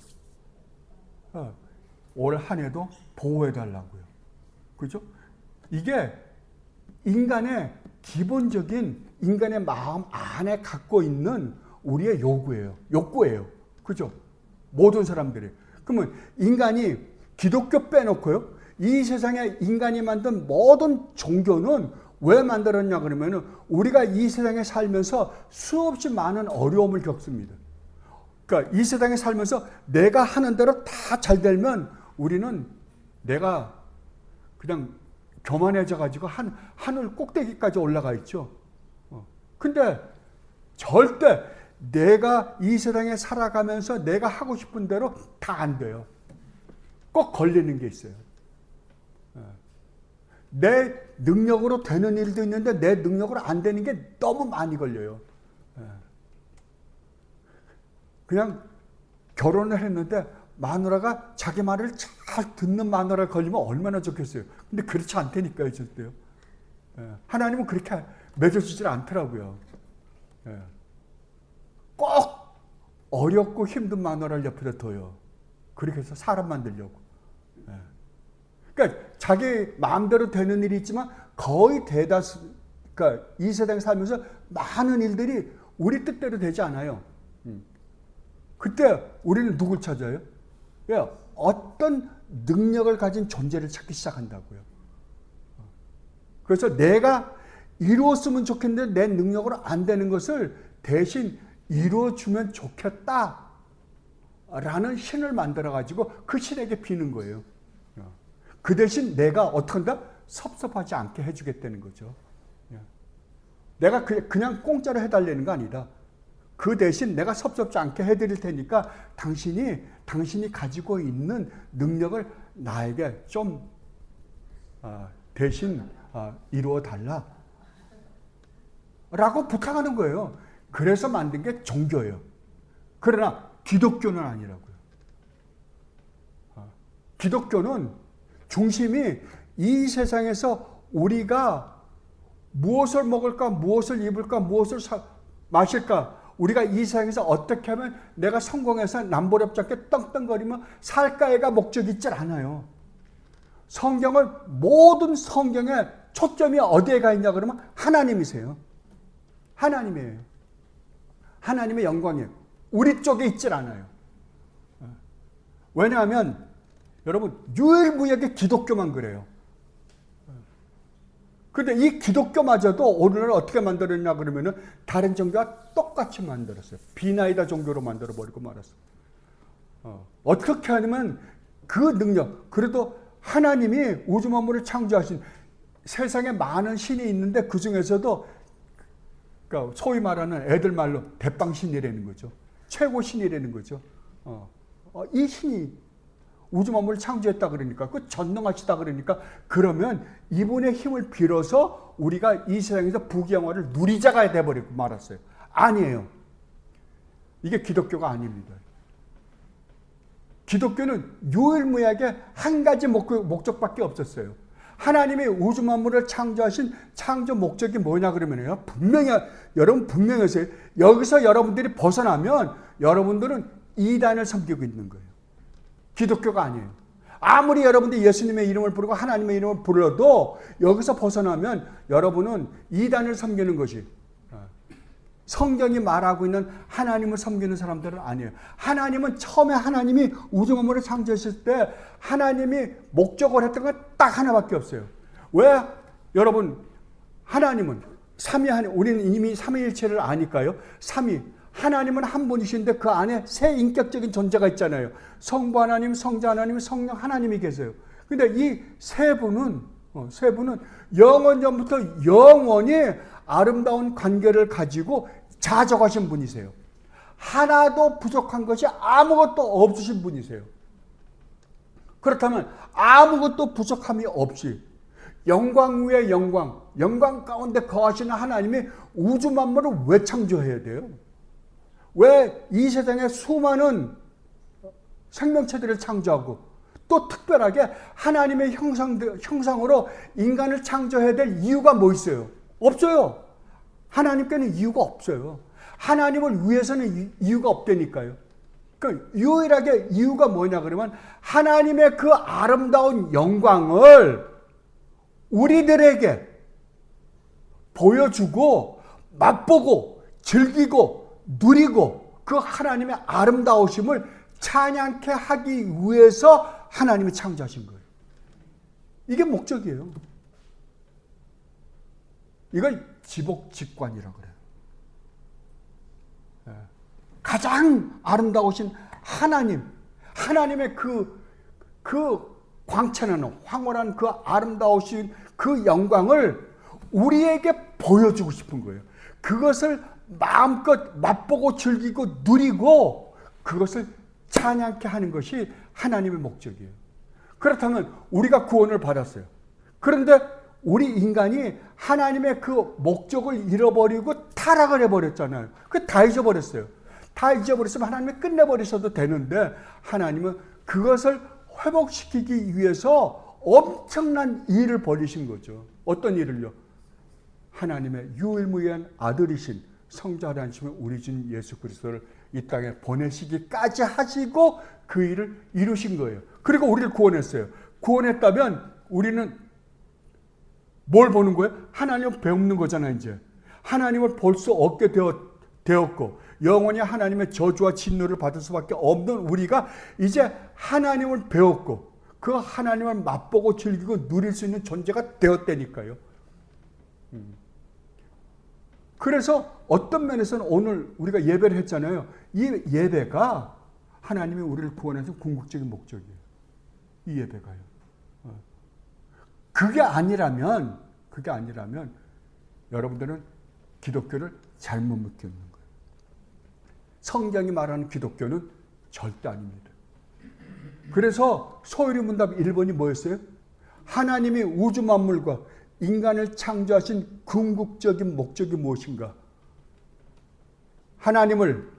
올 한 해도 보호해달라고요. 그죠? 이게 인간의 기본적인 인간의 마음 안에 갖고 있는 우리의 욕구예요. 그죠? 모든 사람들이. 그러면 인간이 기독교 빼놓고요. 이 세상에 인간이 만든 모든 종교는 왜 만들었냐 그러면은 우리가 이 세상에 살면서 수없이 많은 어려움을 겪습니다. 그러니까 이 세상에 살면서 내가 하는 대로 다 잘 되면 우리는 내가 그냥 교만해져 가지고 하늘 꼭대기까지 올라가 있죠. 근데 절대 내가 이 세상에 살아가면서 내가 하고 싶은 대로 다 안 돼요. 꼭 걸리는 게 있어요. 내 능력으로 되는 일도 있는데 내 능력으로 안 되는 게 너무 많이 걸려요. 그냥 결혼을 했는데 마누라가 자기 말을 잘 듣는 마누라가 걸리면 얼마나 좋겠어요. 근데 그렇지 않다니까요, 절대요. 하나님은 그렇게 맺어주질 않더라고요. 꼭 어렵고 힘든 마누라를 옆에다 둬요. 그렇게 해서 사람 만들려고. 그러니까 자기 마음대로 되는 일이 있지만 거의 대다수, 그러니까 이 세상에 살면서 많은 일들이 우리 뜻대로 되지 않아요. 그때 우리는 누굴 찾아요? 어떤 능력을 가진 존재를 찾기 시작한다고요. 그래서 내가 이루었으면 좋겠는데 내 능력으로 안 되는 것을 대신 이루어주면 좋겠다 라는 신을 만들어 가지고 그 신에게 비는 거예요. 그 대신 내가 어떻게 한다? 섭섭하지 않게 해주겠다는 거죠. 내가 그냥 공짜로 해달라는 거 아니다. 그 대신 내가 섭섭지 않게 해드릴 테니까 당신이 가지고 있는 능력을 나에게 좀 대신 이루어 달라 라고 부탁하는 거예요. 그래서 만든 게 종교예요. 그러나 기독교는 아니라고요. 기독교는 중심이 이 세상에서 우리가 무엇을 먹을까, 무엇을 입을까, 무엇을 마실까, 우리가 이 세상에서 어떻게 하면 내가 성공해서 남보렵지 않게 떵떵거리며 살까가 목적이 있질 않아요. 모든 성경의 초점이 어디에 가 있냐 그러면 하나님이세요. 하나님이에요. 하나님의 영광이에요. 우리 쪽에 있질 않아요. 왜냐하면 여러분 유일무이하게 기독교만 그래요. 그런데 이 기독교마저도 오늘날 어떻게 만들었냐 그러면은 다른 종교와 똑같이 만들었어요. 비나이다 종교로 만들어버리고 말았어요. 어떻게 하냐면 그 능력, 그래도 하나님이 우주 만물을 창조하신 세상에 많은 신이 있는데 그 중에서도 그러니까 소위 말하는 애들 말로 대빵신이라는 거죠. 최고 신이라는 거죠. 이 신이 우주 만물을 창조했다 그러니까, 그 전능하시다 그러니까, 그러면 이분의 힘을 빌어서 우리가 이 세상에서 부귀영화를 누리자가 돼버리고 말았어요. 아니에요. 이게 기독교가 아닙니다. 기독교는 유일무이하게 한 가지 목적밖에 없었어요. 하나님이 우주 만물을 창조하신 창조 목적이 뭐냐 그러면요, 여러분 분명히 하세요. 여기서 여러분들이 벗어나면 여러분들은 이단을 섬기고 있는 거예요. 기독교가 아니에요. 아무리 여러분들이 예수님의 이름을 부르고 하나님의 이름을 불러도 여기서 벗어나면 여러분은 이단을 섬기는 것이, 성경이 말하고 있는 하나님을 섬기는 사람들은 아니에요. 하나님은 처음에 하나님이 우주 만물을 창조했을 때 하나님이 목적을 했던 건 딱 하나밖에 없어요. 왜? 여러분, 하나님은 우리는 이미 삼위일체를 아니까요. 하나님은 한 분이신데 그 안에 세 인격적인 존재가 있잖아요. 성부 하나님, 성자 하나님, 성령 하나님이 계세요. 근데 이 세 분은 영원전부터 영원히 아름다운 관계를 가지고 자적하신 분이세요. 하나도 부족한 것이 아무것도 없으신 분이세요. 그렇다면 아무것도 부족함이 없이 영광 위에 영광 가운데 거하시는 하나님이 우주 만물을 왜 창조해야 돼요? 왜 이 세상에 수많은 생명체들을 창조하고 또 특별하게 하나님의 형상으로 인간을 창조해야 될 이유가 뭐 있어요? 없어요. 하나님께는 이유가 없어요. 하나님을 위해서는 이유가 없다니까요. 그러니까 유일하게 이유가 뭐냐 그러면 하나님의 그 아름다운 영광을 우리들에게 보여주고 맛보고 즐기고 누리고 그 하나님의 아름다우심을 찬양케 하기 위해서 하나님이 창조하신 거예요. 이게 목적이에요. 이걸 지복직관이라고 그래요. 가장 아름다우신 하나님의 그 광채나는 황홀한 그 아름다우신 그 영광을 우리에게 보여주고 싶은 거예요. 그것을 마음껏 맛보고 즐기고 누리고 그것을 찬양케 하는 것이 하나님의 목적이에요. 그렇다면 우리가 구원을 받았어요. 그런데 우리 인간이 하나님의 그 목적을 잃어버리고 타락을 해버렸잖아요. 그 다 잊어버렸어요. 다 잊어버렸으면 하나님이 끝내버리셔도 되는데 하나님은 그것을 회복시키기 위해서 엄청난 일을 벌이신 거죠. 어떤 일을요? 하나님의 유일무이한 아들이신 성자 하나님의 우리 주 예수 그리스도를 이 땅에 보내시기까지 하시고 그 일을 이루신 거예요. 그리고 우리를 구원했어요. 구원했다면 우리는 뭘 보는 거예요? 하나님을 배우는 거잖아요. 이제 하나님을 볼 수 없게 되었고 영원히 하나님의 저주와 진노를 받을 수밖에 없는 우리가 이제 하나님을 배웠고 그 하나님을 맛보고 즐기고 누릴 수 있는 존재가 되었다니까요. 그래서 어떤 면에서는 오늘 우리가 예배를 했잖아요. 이 예배가 하나님이 우리를 구원해서 궁극적인 목적이에요. 이 예배가요. 그게 아니라면 여러분들은 기독교를 잘못 믿고 있는 거예요. 성경이 말하는 기독교는 절대 아닙니다. 그래서 소요리 문답 1번이 뭐였어요? 하나님이 우주 만물과 인간을 창조하신 궁극적인 목적이 무엇인가? 하나님을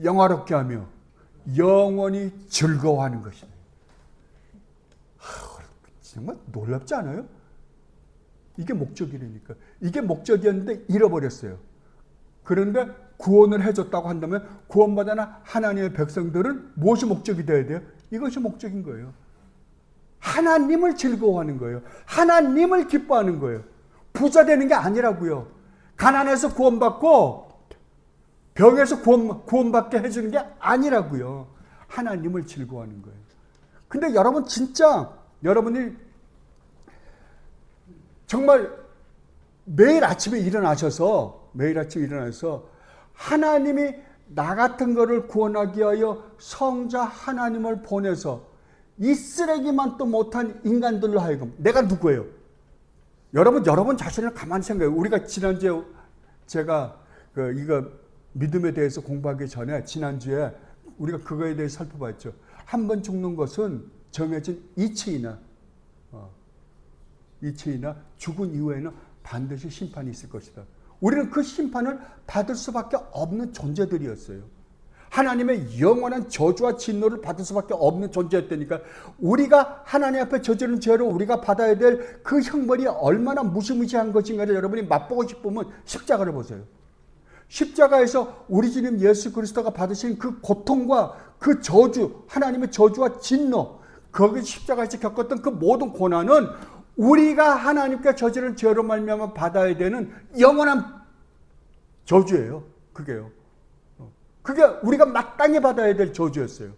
영화롭게 하며 영원히 즐거워하는 것이다. 정말 놀랍지 않아요? 이게 목적이라니까. 이게 목적이었는데 잃어버렸어요. 그런데 구원을 해줬다고 한다면 구원받은 하나님의 백성들은 무엇이 목적이 되어야 돼요? 이것이 목적인 거예요. 하나님을 즐거워하는 거예요. 하나님을 기뻐하는 거예요. 부자 되는 게 아니라고요. 가난해서 구원받고 병에서 구원받게 해주는 게 아니라고요. 하나님을 즐거워하는 거예요. 근데 여러분 진짜 여러분이 정말 매일 아침에 일어나서 하나님이 나 같은 거를 구원하기 위하여 성자 하나님을 보내서 이 쓰레기만 또 못한 인간들로 하여금 내가 누구예요? 여러분 자신을 가만히 생각해요. 우리가 지난주에 제가 이거 믿음에 대해서 공부하기 전에 지난주에 우리가 그거에 대해 살펴봤죠. 한 번 죽는 것은 정해진 이치이나 죽은 이후에는 반드시 심판이 있을 것이다. 우리는 그 심판을 받을 수밖에 없는 존재들이었어요. 하나님의 영원한 저주와 진노를 받을 수밖에 없는 존재였다니까. 우리가 하나님 앞에 저지른 죄로 우리가 받아야 될 그 형벌이 얼마나 무시무시한 것인가를 여러분이 맛보고 싶으면 십자가를 보세요. 십자가에서 우리 주님 예수 그리스도가 받으신 그 고통과 그 저주, 하나님의 저주와 진노, 거기 십자가에서 겪었던 그 모든 고난은 우리가 하나님께 저지른 죄로 말미암아 받아야 되는 영원한 저주예요. 그게요. 그게 우리가 마땅히 받아야 될 저주였어요.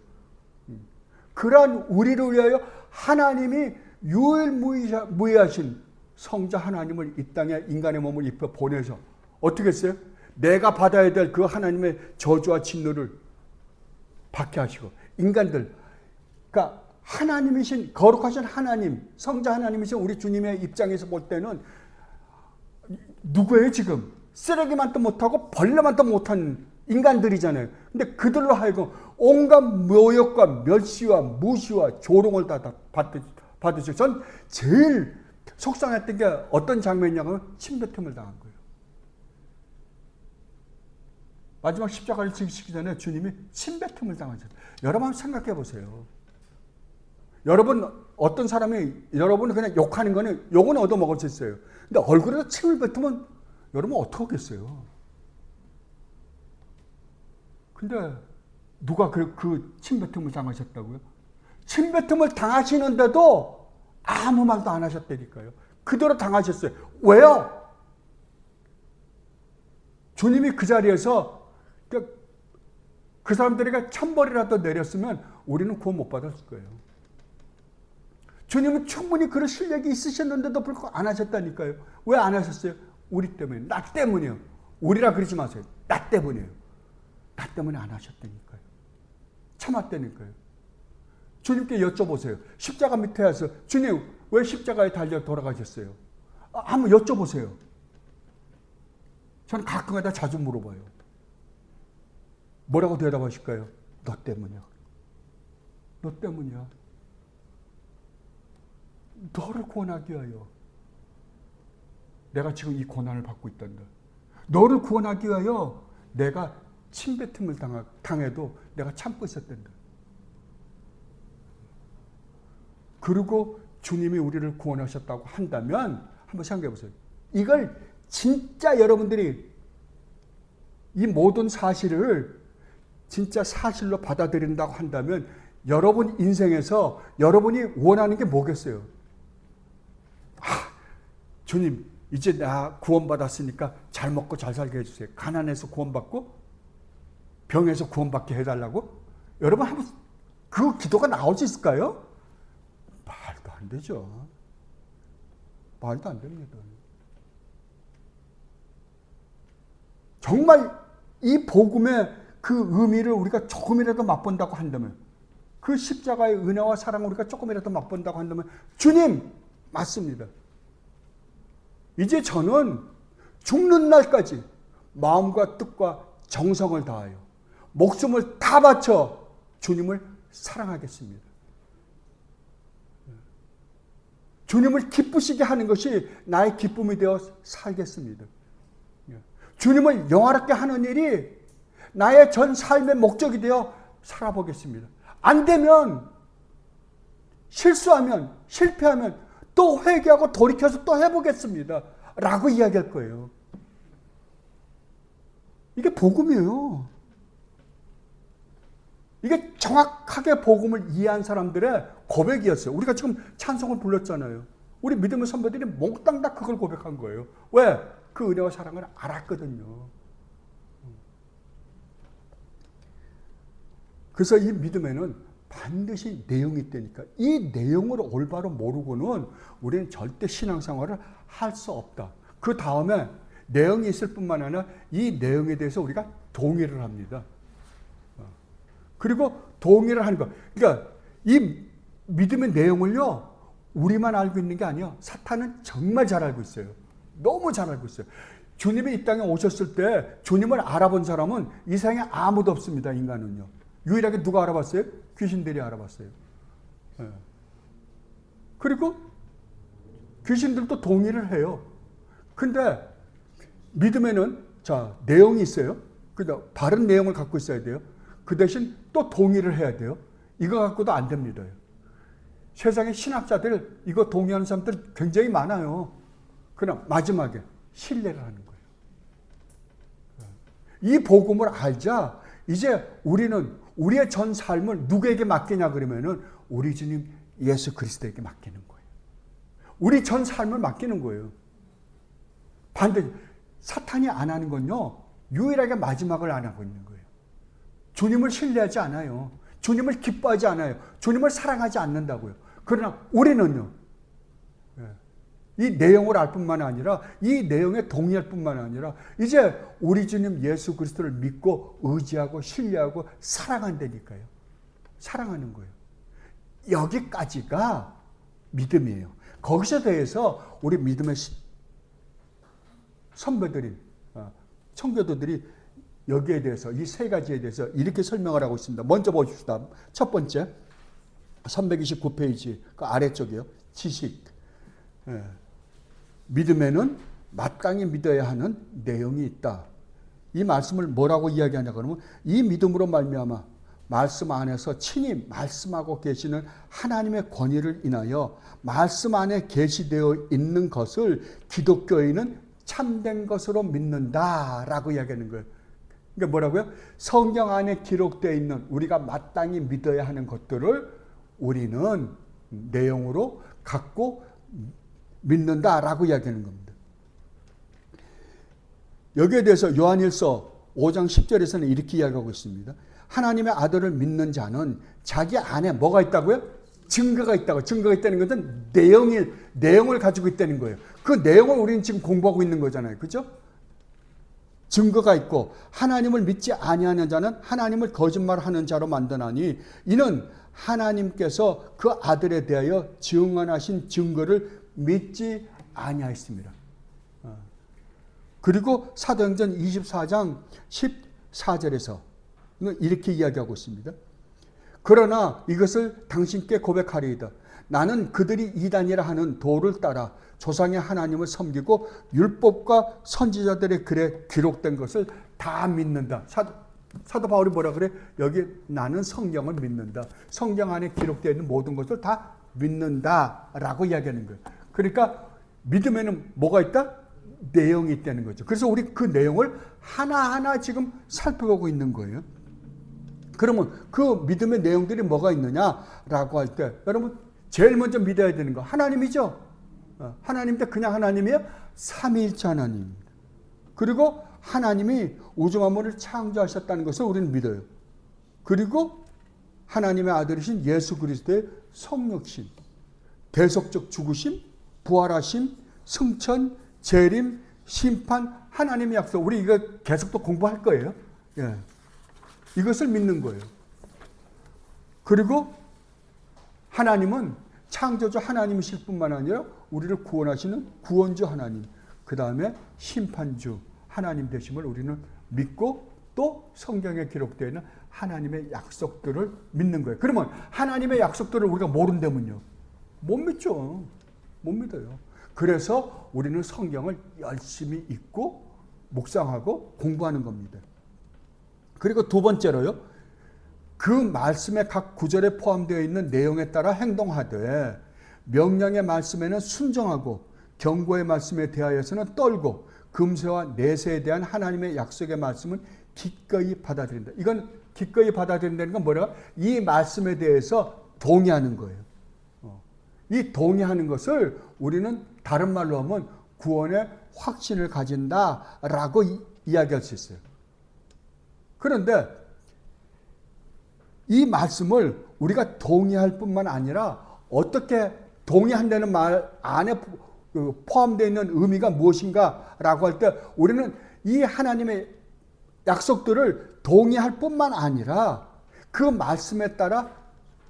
그러한 우리를 위하여 하나님이 유일무이하신 성자 하나님을 이 땅에 인간의 몸을 입혀 보내서 어떻게 했어요? 내가 받아야 될 그 하나님의 저주와 진노를 받게 하시고 인간들, 그러니까 하나님이신 거룩하신 하나님, 성자 하나님이신 우리 주님의 입장에서 볼 때는 누구예요 지금? 쓰레기만도 못하고 벌레만도 못한 인간들이잖아요. 근데 그들로 하여금 온갖 모욕과 멸시와 무시와 조롱을 다 받으시고 전 제일 속상했던 게 어떤 장면이냐면 침뱉음을 당한 거예요. 마지막 십자가를 지시기 전에 주님이 침뱉음을 당하셨어요. 여러분 한번 생각해 보세요. 여러분 어떤 사람이 여러분을 그냥 욕하는 거는 욕은 얻어먹을 수 있어요. 근데 얼굴에다 침을 뱉으면 여러분 어떻게 하겠어요? 근데 누가 그 침뱉음을 당하셨다고요? 침뱉음을 당하시는데도 아무 말도 안 하셨다니까요. 그대로 당하셨어요. 왜요? 주님이 그 자리에서 그 사람들에게 천벌이라도 내렸으면 우리는 구원 못 받았을 거예요. 주님은 충분히 그런 실력이 있으셨는데도 불구하고 안 하셨다니까요. 왜 안 하셨어요? 우리 때문에, 나 때문이요. 우리라 그러지 마세요. 나 때문이에요. 나 때문에 안 하셨다니까요. 참았다니까요. 주님께 여쭤보세요. 십자가 밑에 와서 주님 왜 십자가에 달려 돌아가셨어요? 한번 여쭤보세요. 저는 가끔가다 자주 물어봐요. 뭐라고 대답하실까요? 너 때문이야. 너 때문이야. 너를 구원하기 위하여 내가 지금 이 고난을 받고 있단다. 너를 구원하기 위하여 내가 침뱉음을 당해도 내가 참고 있었단다. 그리고 주님이 우리를 구원하셨다고 한다면 한번 생각해 보세요. 이걸 진짜 여러분들이 이 모든 사실을 진짜 사실로 받아들인다고 한다면 여러분 인생에서 여러분이 원하는 게 뭐겠어요? 주님 이제 나 구원받았으니까 잘 먹고 잘 살게 해주세요. 가난해서 구원받고 병에서 구원받게 해달라고? 여러분 한번 그 기도가 나올 수 있을까요? 말도 안 되죠. 말도 안 됩니다. 정말 이 복음의 그 의미를 우리가 조금이라도 맛본다고 한다면, 그 십자가의 은혜와 사랑을 우리가 조금이라도 맛본다고 한다면, 주님, 맞습니다. 이제 저는 죽는 날까지 마음과 뜻과 정성을 다하여 목숨을 다 바쳐 주님을 사랑하겠습니다. 주님을 기쁘시게 하는 것이 나의 기쁨이 되어 살겠습니다. 주님을 영화롭게 하는 일이 나의 전 삶의 목적이 되어 살아보겠습니다. 안 되면, 실수하면, 실패하면 또 회개하고 돌이켜서 또 해보겠습니다. 라고 이야기할 거예요. 이게 복음이에요. 이게 정확하게 복음을 이해한 사람들의 고백이었어요. 우리가 지금 찬송을 불렀잖아요. 우리 믿음의 선배들이 몽땅 다 그걸 고백한 거예요. 왜? 그 은혜와 사랑을 알았거든요. 그래서 이 믿음에는 반드시 내용이 있다니까. 이 내용을 올바로 모르고는 우리는 절대 신앙생활을 할 수 없다. 그 다음에 내용이 있을 뿐만 아니라 이 내용에 대해서 우리가 동의를 합니다. 그리고 동의를 하는 거. 그러니까 이 믿음의 내용을요, 우리만 알고 있는 게 아니에요. 사탄은 정말 잘 알고 있어요. 너무 잘 알고 있어요. 주님이 이 땅에 오셨을 때 주님을 알아본 사람은 이 세상에 아무도 없습니다. 인간은요. 유일하게 누가 알아봤어요? 귀신들이 알아봤어요. 네. 그리고 귀신들도 동의를 해요. 근데 믿음에는 내용이 있어요. 그러니까 바른 내용을 갖고 있어야 돼요. 그 대신 또 동의를 해야 돼요. 이거 갖고도 안 됩니다. 세상에 신학자들, 이거 동의하는 사람들 굉장히 많아요. 그러나 마지막에 신뢰를 하는 거예요. 이 복음을 알자 이제 우리는 우리의 전 삶을 누구에게 맡기냐 그러면은 우리 주님 예수 그리스도에게 맡기는 거예요. 우리 전 삶을 맡기는 거예요. 반드시 사탄이 안 하는 건요, 유일하게 마지막을 안 하고 있는 거예요. 주님을 신뢰하지 않아요. 주님을 기뻐하지 않아요. 주님을 사랑하지 않는다고요. 그러나 우리는요, 이 내용을 알 뿐만 아니라 이 내용에 동의할 뿐만 아니라 이제 우리 주님 예수 그리스도를 믿고 의지하고 신뢰하고 사랑한다니까요. 사랑하는 거예요. 여기까지가 믿음이에요. 거기서 대해서 우리 믿음의 선배들이, 청교도들이 여기에 대해서, 이 세 가지에 대해서 이렇게 설명을 하고 있습니다. 먼저 보십시다. 첫 번째, 329페이지 그 아래쪽이요. 지식. 믿음에는 마땅히 믿어야 하는 내용이 있다. 이 말씀을 뭐라고 이야기하냐 그러면, 이 믿음으로 말미암아 말씀 안에서 친히 말씀하고 계시는 하나님의 권위를 인하여 말씀 안에 계시되어 있는 것을 기독교인은 참된 것으로 믿는다라고 이야기하는 거예요. 그러니까 뭐라고요? 성경 안에 기록되어 있는 우리가 마땅히 믿어야 하는 것들을 우리는 내용으로 갖고 믿는다라고 이야기하는 겁니다. 여기에 대해서 요한일서 5장 10절에서는 이렇게 이야기하고 있습니다. 하나님의 아들을 믿는 자는 자기 안에 뭐가 있다고요? 증거가 있다고. 증거가 있다는 것은 내용을 가지고 있다는 거예요. 그 내용을 우리는 지금 공부하고 있는 거잖아요. 그렇죠? 증거가 있고, 하나님을 믿지 아니하는 자는 하나님을 거짓말하는 자로 만드나니 이는 하나님께서 그 아들에 대하여 증언하신 증거를 믿지 아니하였습니다. 그리고 사도행전 24장 14절에서 이렇게 이야기하고 있습니다. 그러나 이것을 당신께 고백하리이다. 나는 그들이 이단이라 하는 도를 따라 조상의 하나님을 섬기고 율법과 선지자들의 글에 기록된 것을 다 믿는다. 사도 바울이 뭐라 그래? 여기 나는 성경을 믿는다. 성경 안에 기록되어 있는 모든 것을 다 믿는다라고 이야기하는 거예요. 그러니까 믿음에는 뭐가 있다? 내용이 있다는 거죠. 그래서 우리 그 내용을 하나하나 지금 살펴보고 있는 거예요. 그러면 그 믿음의 내용들이 뭐가 있느냐라고 할 때, 여러분 제일 먼저 믿어야 되는 거 하나님이죠. 하나님인데 그냥 하나님이에요? 삼위일체 하나님입니다. 그리고 하나님이 우주 만물을 창조하셨다는 것을 우리는 믿어요. 그리고 하나님의 아들이신 예수 그리스도의 성육신, 대속적 죽으심, 부활하심, 승천, 재림, 심판, 하나님의 약속. 우리 이거 계속 또 공부할 거예요. 예. 이것을 믿는 거예요. 그리고 하나님은 창조주 하나님이실 뿐만 아니라 우리를 구원하시는 구원주 하나님, 그 다음에 심판주 하나님 되심을 우리는 믿고 또 성경에 기록되어 있는 하나님의 약속들을 믿는 거예요. 그러면 하나님의 약속들을 우리가 모른다면요, 못 믿죠. 못 믿어요. 그래서 우리는 성경을 열심히 읽고 묵상하고 공부하는 겁니다. 그리고 두 번째로요, 그 말씀의 각 구절에 포함되어 있는 내용에 따라 행동하되 명령의 말씀에는 순종하고 경고의 말씀에 대하여서는 떨고 금세와 내세에 대한 하나님의 약속의 말씀은 기꺼이 받아들인다. 이건 기꺼이 받아들인다는 건 뭐라? 이 말씀에 대해서 동의하는 거예요. 이 동의하는 것을 우리는 다른 말로 하면 구원의 확신을 가진다라고 이야기할 수 있어요. 그런데 이 말씀을 우리가 동의할 뿐만 아니라 어떻게 동의한다는 말 안에 포함되어 있는 의미가 무엇인가라고 할 때 우리는 이 하나님의 약속들을 동의할 뿐만 아니라 그 말씀에 따라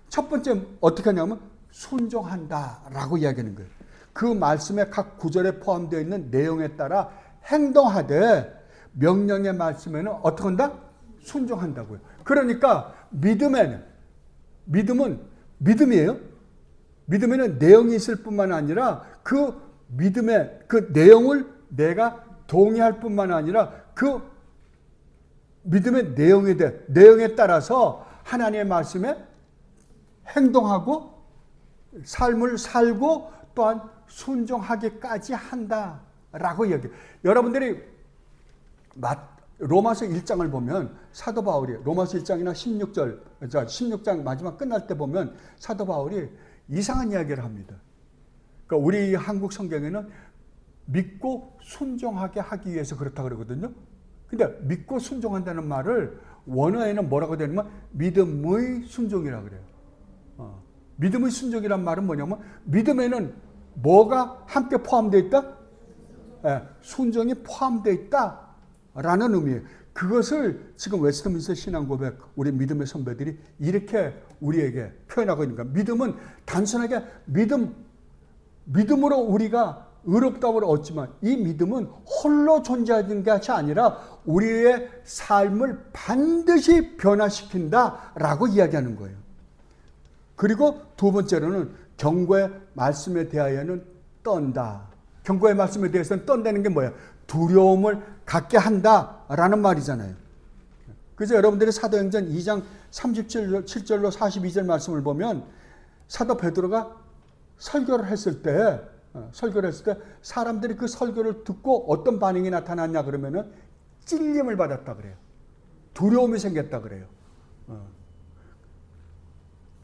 첫 번째 어떻게 하냐면 순종한다라고 이야기하는 거예요. 그 말씀의 각 구절에 포함되어 있는 내용에 따라 행동하되 명령의 말씀에는 어떻게 한다? 순종한다고요. 그러니까 믿음은 믿음이에요. 믿음에는 내용이 있을 뿐만 아니라 그 믿음의 그 내용을 내가 동의할 뿐만 아니라 그 믿음의 내용에 따라서 하나님의 말씀에 행동하고 삶을 살고 또한 순종하기까지 한다라고 이야기해요. 여러분들이 로마서 1장을 보면 사도 바울이 로마서 1장이나 16장 마지막 끝날 때 보면 사도 바울이 이상한 이야기를 합니다. 그러니까 우리 한국 성경에는 믿고 순종하게 하기 위해서 그렇다 그러거든요. 근데 믿고 순종한다는 말을 원어에는 뭐라고 되냐면 믿음의 순종이라고 그래요. 믿음의 순종이란 말은 뭐냐면 믿음에는 뭐가 함께 포함되어 있다? 순종이 포함되어 있다라는 의미예요. 그것을 지금 웨스트민스터 신앙고백 우리 믿음의 선배들이 이렇게 우리에게 표현하고 있는 거예요. 믿음은 단순하게 믿음으로 우리가 의롭다움을 얻지만 이 믿음은 홀로 존재하는 것이 아니라 우리의 삶을 반드시 변화시킨다라고 이야기하는 거예요. 그리고 두 번째로는 경고의 말씀에 대하여는 떤다. 경고의 말씀에 대해서는 떤다는 게 뭐예요? 두려움을 갖게 한다라는 말이잖아요. 그래서 여러분들이 사도행전 2장 37절로 42절 말씀을 보면 사도 베드로가 설교를 했을 때 사람들이 그 설교를 듣고 어떤 반응이 나타났냐 그러면은 찔림을 받았다 그래요. 두려움이 생겼다 그래요.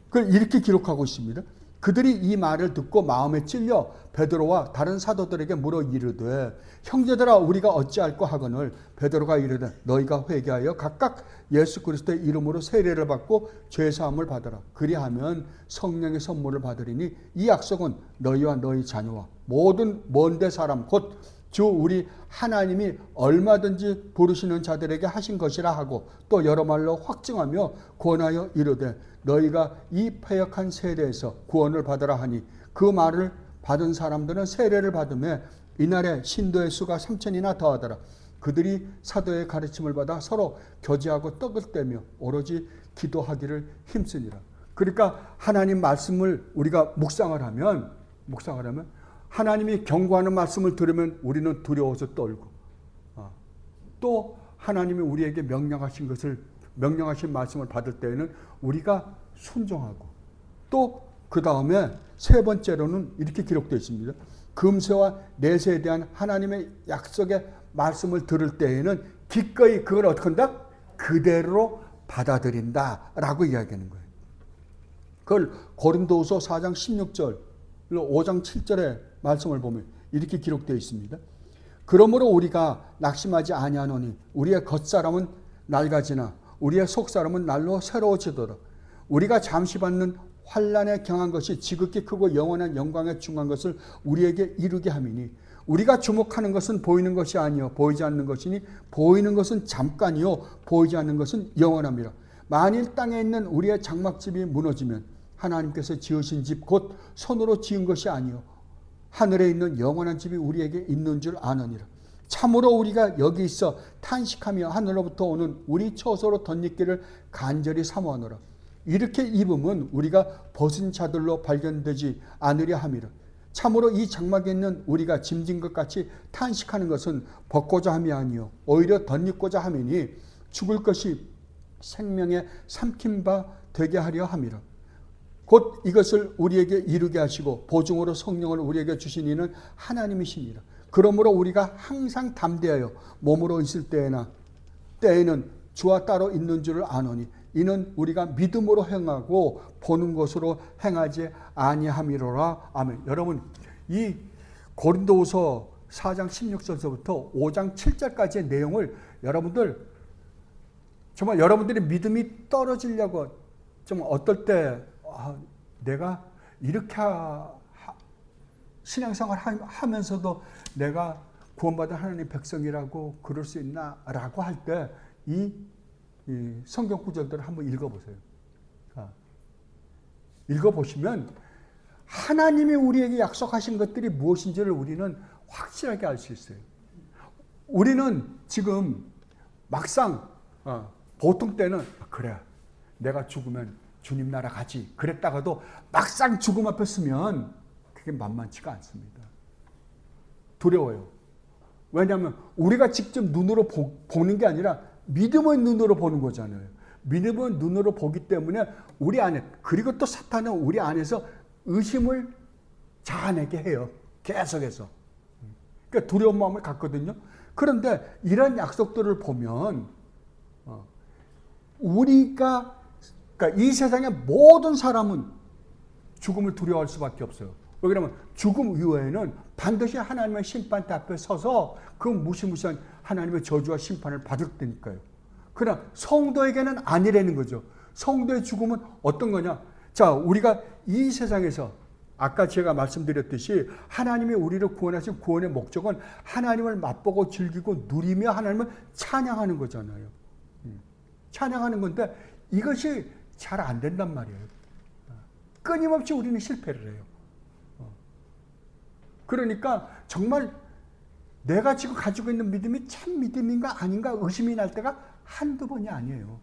그걸 이렇게 기록하고 있습니다. 그들이 이 말을 듣고 마음에 찔려 베드로와 다른 사도들에게 물어 이르되 형제들아 우리가 어찌할꼬 하거늘 베드로가 이르되 너희가 회개하여 각각 예수 그리스도의 이름으로 세례를 받고 죄사함을 받으라. 그리하면 성령의 선물을 받으리니 이 약속은 너희와 너희 자녀와 모든 먼데 사람 곧 주 우리 하나님이 얼마든지 부르시는 자들에게 하신 것이라 하고 또 여러 말로 확증하며 권하여 이르되 너희가 이 패역한 세대에서 구원을 받으라 하니 그 말을 받은 사람들은 세례를 받으며 이날에 신도의 수가 3,000이나 더하더라. 그들이 사도의 가르침을 받아 서로 교제하고 떡을 떼며 오로지 기도하기를 힘쓰니라. 그러니까 하나님 말씀을 우리가 묵상을 하면 하나님이 경고하는 말씀을 들으면 우리는 두려워서 떨고 또 하나님이 우리에게 명령하신 말씀을 받을 때에는 우리가 순종하고 또 그 다음에 세 번째로는 이렇게 기록되어 있습니다. 금세와 내세에 대한 하나님의 약속의 말씀을 들을 때에는 기꺼이 그걸 어떻게 한다? 그대로 받아들인다라고 이야기하는 거예요. 그걸 고린도후서 4장 16절 5장 7절의 말씀을 보면 이렇게 기록되어 있습니다. 그러므로 우리가 낙심하지 아니하노니 우리의 겉사람은 낡아지나 우리의 속사람은 날로 새로워지도록 우리가 잠시 받는 환난에 경한 것이 지극히 크고 영원한 영광에 중한 것을 우리에게 이루게 함이니 우리가 주목하는 것은 보이는 것이 아니요 보이지 않는 것이니 보이는 것은 잠깐이요 보이지 않는 것은 영원합니다. 만일 땅에 있는 우리의 장막집이 무너지면 하나님께서 지으신 집 곧 손으로 지은 것이 아니요 하늘에 있는 영원한 집이 우리에게 있는 줄 아느니라. 참으로 우리가 여기 있어 탄식하며 하늘로부터 오는 우리 처소로 덧입기를 간절히 사모하노라. 이렇게 입음은 우리가 벗은 자들로 발견되지 않으려 함이라. 참으로 이 장막에 있는 우리가 짐진 것 같이 탄식하는 것은 벗고자 함이 아니요 오히려 덧입고자 함이니 죽을 것이 생명에 삼킨 바 되게 하려 함이라. 곧 이것을 우리에게 이루게 하시고 보증으로 성령을 우리에게 주신 이는 하나님이시니라. 그러므로 우리가 항상 담대하여 몸으로 있을 때에는 주와 따로 있는 줄을 아노니 이는 우리가 믿음으로 행하고 보는 것으로 행하지 아니함이로라. 아멘. 여러분, 이 고린도후서 4장 16절부터 5장 7절까지의 내용을 여러분들 정말 여러분들의 믿음이 떨어지려고 좀 어떨 때 내가 이렇게 신앙생활 하면서도 내가 구원받은 하나님의 백성이라고 그럴 수 있나? 라고 할 때 이 성경 구절들을 한번 읽어보세요. 읽어보시면 하나님이 우리에게 약속하신 것들이 무엇인지를 우리는 확실하게 알 수 있어요. 우리는 지금 막상 보통 때는 그래 내가 죽으면 주님 나라 가지 그랬다가도 막상 죽음 앞에 서면 그게 만만치가 않습니다. 두려워요. 왜냐하면 우리가 직접 눈으로 보는 게 아니라 믿음의 눈으로 보는 거잖아요. 믿음의 눈으로 보기 때문에 우리 안에, 그리고 또 사탄은 우리 안에서 의심을 자아내게 해요. 계속해서. 그러니까 두려운 마음을 갖거든요. 그런데 이런 약속들을 보면 우리가, 그러니까 이 세상의 모든 사람은 죽음을 두려워할 수밖에 없어요. 왜 그러면 죽음 이후에는 반드시 하나님의 심판대 앞에 서서 그 무시무시한 하나님의 저주와 심판을 받을 테니까요. 그러나 성도에게는 아니라는 거죠. 성도의 죽음은 어떤 거냐? 자, 우리가 이 세상에서 아까 제가 말씀드렸듯이 하나님이 우리를 구원하신 구원의 목적은 하나님을 맛보고 즐기고 누리며 하나님을 찬양하는 거잖아요. 찬양하는 건데 이것이 잘 안 된단 말이에요. 끊임없이 우리는 실패를 해요. 그러니까 정말 내가 지금 가지고 있는 믿음이 참 믿음인가 아닌가 의심이 날 때가 한두 번이 아니에요.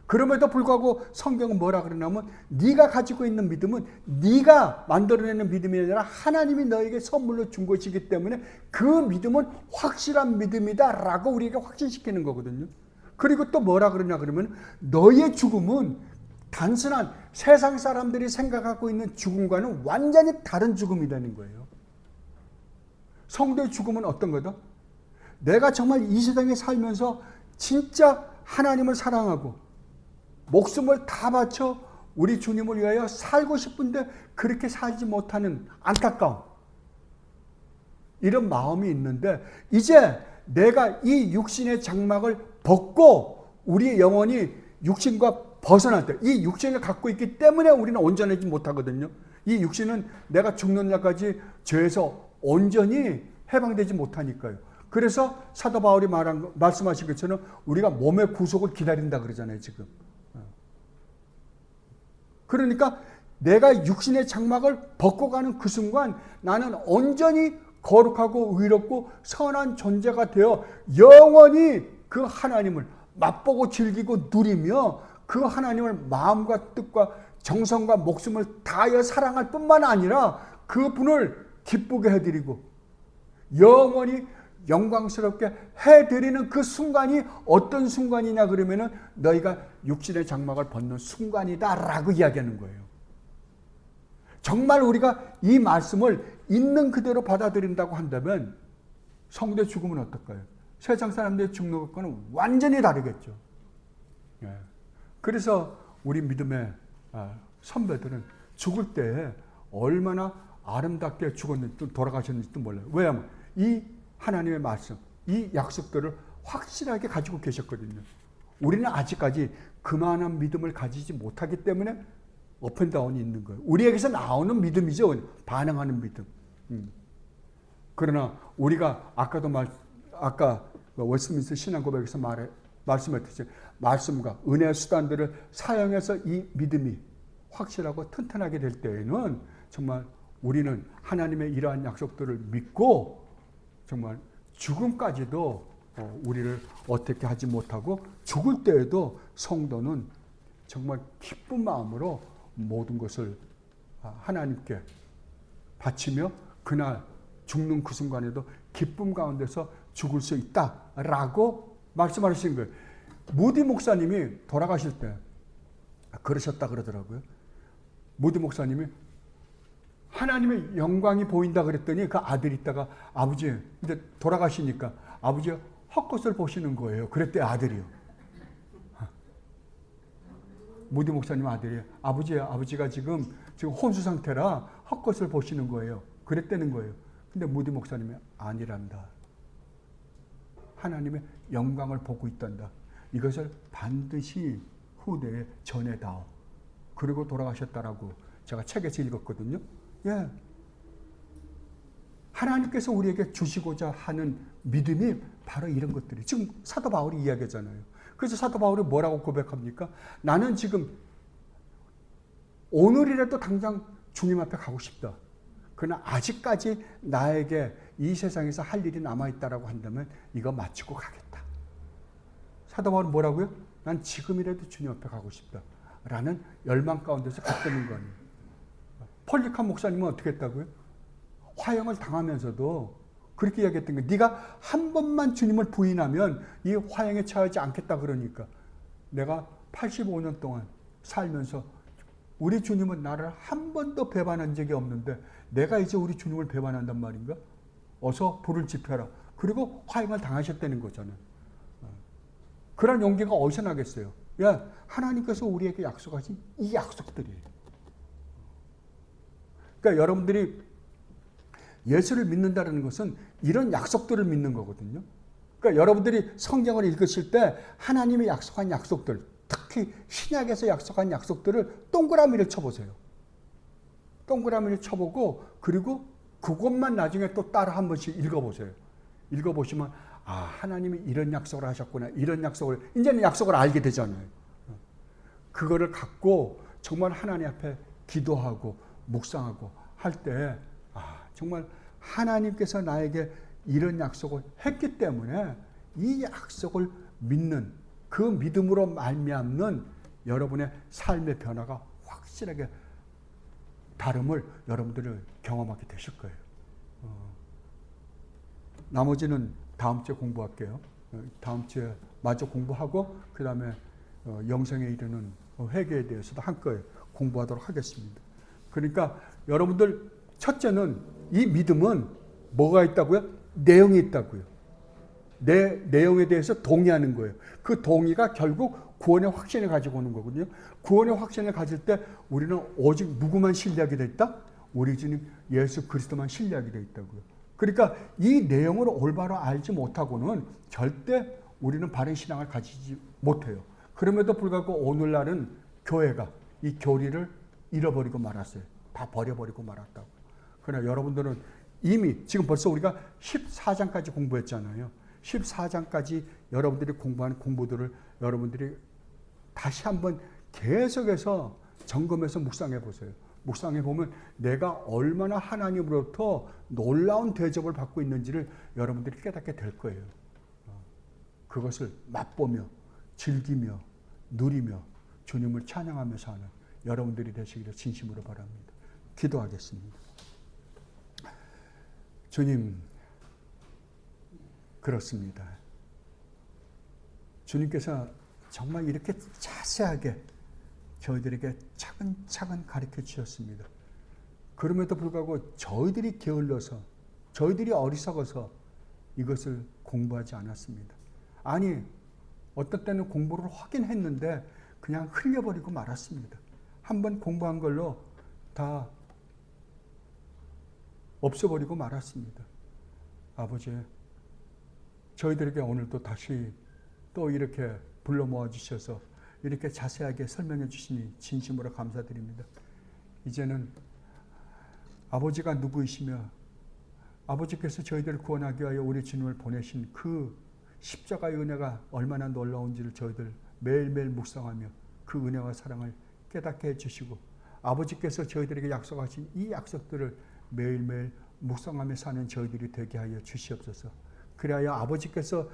그럼에도 불구하고 성경은 뭐라 그러냐면 네가 가지고 있는 믿음은 네가 만들어내는 믿음이 아니라 하나님이 너에게 선물로 준 것이기 때문에 그 믿음은 확실한 믿음이다 라고 우리에게 확신시키는 거거든요. 그리고 또 뭐라 그러냐 그러면 너의 죽음은 단순한 세상 사람들이 생각하고 있는 죽음과는 완전히 다른 죽음이라는 거예요. 성도의 죽음은 어떤 거다? 내가 정말 이 세상에 살면서 진짜 하나님을 사랑하고 목숨을 다 바쳐 우리 주님을 위하여 살고 싶은데 그렇게 살지 못하는 안타까움, 이런 마음이 있는데 이제 내가 이 육신의 장막을 벗고 우리의 영혼이 육신과 벗어날 때, 이 육신을 갖고 있기 때문에 우리는 온전하지 못하거든요. 이 육신은 내가 죽는 날까지 죄에서 온전히 해방되지 못하니까요. 그래서 사도 바울이 말씀하신 것처럼 우리가 몸의 구속을 기다린다 그러잖아요, 지금. 그러니까 내가 육신의 장막을 벗고 가는 그 순간 나는 온전히 거룩하고 의롭고 선한 존재가 되어 영원히 그 하나님을 맛보고 즐기고 누리며 그 하나님을 마음과 뜻과 정성과 목숨을 다하여 사랑할 뿐만 아니라 그분을 기쁘게 해드리고 영원히 영광스럽게 해드리는 그 순간이 어떤 순간이냐 그러면은 너희가 육신의 장막을 벗는 순간이다 라고 이야기하는 거예요. 정말 우리가 이 말씀을 있는 그대로 받아들인다고 한다면 성도의 죽음은 어떨까요? 세상 사람들의 죽는 것과는 완전히 다르겠죠. 그래서 우리 믿음의 선배들은 죽을 때 얼마나 아름답게 죽었는지 돌아가셨는지도 몰라요. 왜냐하면 이 하나님의 말씀, 이 약속들을 확실하게 가지고 계셨거든요. 우리는 아직까지 그만한 믿음을 가지지 못하기 때문에 업앤다운이 있는 거예요. 우리에게서 나오는 믿음이죠. 반응하는 믿음. 그러나 우리가 아까 웨스트민스터 신앙고백에서 말씀했듯이 말씀과 은혜의 수단들을 사용해서 이 믿음이 확실하고 튼튼하게 될 때에는 정말 우리는 하나님의 이러한 약속들을 믿고 정말 죽음까지도 우리를 어떻게 하지 못하고 죽을 때에도 성도는 정말 기쁜 마음으로 모든 것을 하나님께 바치며 그날 죽는 그 순간에도 기쁨 가운데서 죽을 수 있다라고 말씀하신 거예요. 무디 목사님이 돌아가실 때 그러셨다 그러더라고요. 무디 목사님이 하나님의 영광이 보인다 그랬더니 그 아들이 있다가 아버지 이제 돌아가시니까 아버지 헛것을 보시는 거예요. 그랬대 아들이요. 무디 목사님 아들이 아버지가 지금 혼수 상태라 헛것을 보시는 거예요. 그랬다는 거예요. 근데 무디 목사님이 아니란다. 하나님의 영광을 보고 있단다. 이것을 반드시 후대에 전해다오. 그리고 돌아가셨다라고 제가 책에서 읽었거든요. 예. 하나님께서 우리에게 주시고자 하는 믿음이 바로 이런 것들이 지금 사도 바울이 이야기하잖아요. 그래서 사도 바울이 뭐라고 고백합니까? 나는 지금 오늘이라도 당장 주님 앞에 가고 싶다. 그러나 아직까지 나에게 이 세상에서 할 일이 남아있다라고 한다면 이거 마치고 가겠다. 사도 바울은 뭐라고요? 난 지금이라도 주님 앞에 가고 싶다. 라는 열망 가운데서 갔다는 거 아니에요. 폴리칸 목사님은 어떻게 했다고요? 화형을 당하면서도 그렇게 이야기했던 거예요. 네가 한 번만 주님을 부인하면 이 화형에 처하지 않겠다 그러니까 내가 85년 동안 살면서 우리 주님은 나를 한 번도 배반한 적이 없는데 내가 이제 우리 주님을 배반한단 말인가? 어서 불을 지펴라. 그리고 화형을 당하셨다는 거잖아요. 그런 용기가 어디서 나겠어요? 야, 하나님께서 우리에게 약속하신 이 약속들이에요. 그러니까 여러분들이 예수를 믿는다는 것은 이런 약속들을 믿는 거거든요. 그러니까 여러분들이 성경을 읽으실 때 하나님이 약속한 약속들, 특히 신약에서 약속한 약속들을 동그라미를 쳐보세요. 동그라미를 쳐보고 그리고 그것만 나중에 또 따라 한 번씩 읽어보세요. 읽어보시면 하나님이 이런 약속을 하셨구나. 이런 약속을 이제는 약속을 알게 되잖아요. 그거를 갖고 정말 하나님 앞에 기도하고 묵상하고 할 때 정말 하나님께서 나에게 이런 약속을 했기 때문에 이 약속을 믿는 그 믿음으로 말미암는 여러분의 삶의 변화가 확실하게 다름을 여러분들을 경험하게 되실 거예요. 나머지는 다음 주에 공부할게요. 다음 주에 마저 공부하고 그 다음에 영생에 이르는 회개에 대해서도 한꺼번에 공부하도록 하겠습니다. 그러니까 여러분들 첫째는 이 믿음은 뭐가 있다고요? 내용이 있다고요. 내 내용에 대해서 동의하는 거예요. 그 동의가 결국 구원의 확신을 가지고 오는 거거든요. 구원의 확신을 가질 때 우리는 오직 누구만 신뢰하게 돼 있다? 우리 주님 예수 그리스도만 신뢰하게 돼 있다고요. 그러니까 이 내용을 올바로 알지 못하고는 절대 우리는 바른 신앙을 가지지 못해요. 그럼에도 불구하고 오늘날은 교회가 이 교리를 잃어버리고 말았어요. 다 버려버리고 말았다고. 그러나 여러분들은 이미 지금 벌써 우리가 14장까지 공부했잖아요. 14장까지 여러분들이 공부한 공부들을 여러분들이 다시 한번 계속해서 점검해서 묵상해 보세요. 묵상해 보면 내가 얼마나 하나님으로부터 놀라운 대접을 받고 있는지를 여러분들이 깨닫게 될 거예요. 그것을 맛보며 즐기며 누리며 주님을 찬양하면서 하는 여러분들이 되시기를 진심으로 바랍니다. 기도하겠습니다. 주님, 그렇습니다. 주님께서 정말 이렇게 자세하게 저희들에게 차근차근 가르쳐 주셨습니다. 그럼에도 불구하고 저희들이 게을러서 저희들이 어리석어서 이것을 공부하지 않았습니다. 아니, 어떤 때는 공부를 하긴 했는데 그냥 흘려버리고 말았습니다. 한번 공부한 걸로 다 없어버리고 말았습니다. 아버지, 저희들에게 오늘도 다시 또 이렇게 불러 모아 주셔서 이렇게 자세하게 설명해 주시니 진심으로 감사드립니다. 이제는 아버지가 누구이시며 아버지께서 저희들을 구원하기 위하여 우리 주님을 보내신 그 십자가의 은혜가 얼마나 놀라운지를 저희들 매일매일 묵상하며 그 은혜와 사랑을 깨닫게 해주시고 아버지께서 저희들에게 약속하신 이 약속들을 매일매일 묵상하며 사는 저희들이 되게 하여 주시옵소서. 그리하여 아버지께서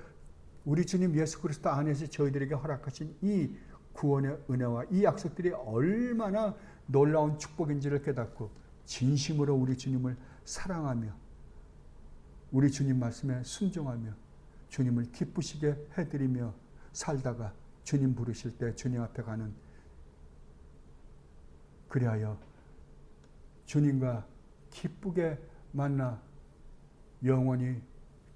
우리 주님 예수 그리스도 안에서 저희들에게 허락하신 이 구원의 은혜와 이 약속들이 얼마나 놀라운 축복인지를 깨닫고 진심으로 우리 주님을 사랑하며 우리 주님 말씀에 순종하며 주님을 기쁘시게 해드리며 살다가 주님 부르실 때 주님 앞에 가는, 그리하여 주님과 기쁘게 만나 영원히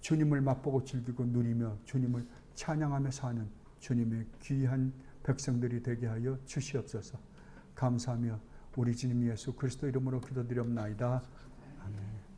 주님을 맛보고 즐기고 누리며 주님을 찬양하며 사는 주님의 귀한 백성들이 되게 하여 주시옵소서. 감사하며 우리 주님 예수 그리스도 이름으로 기도드리옵나이다. 아멘.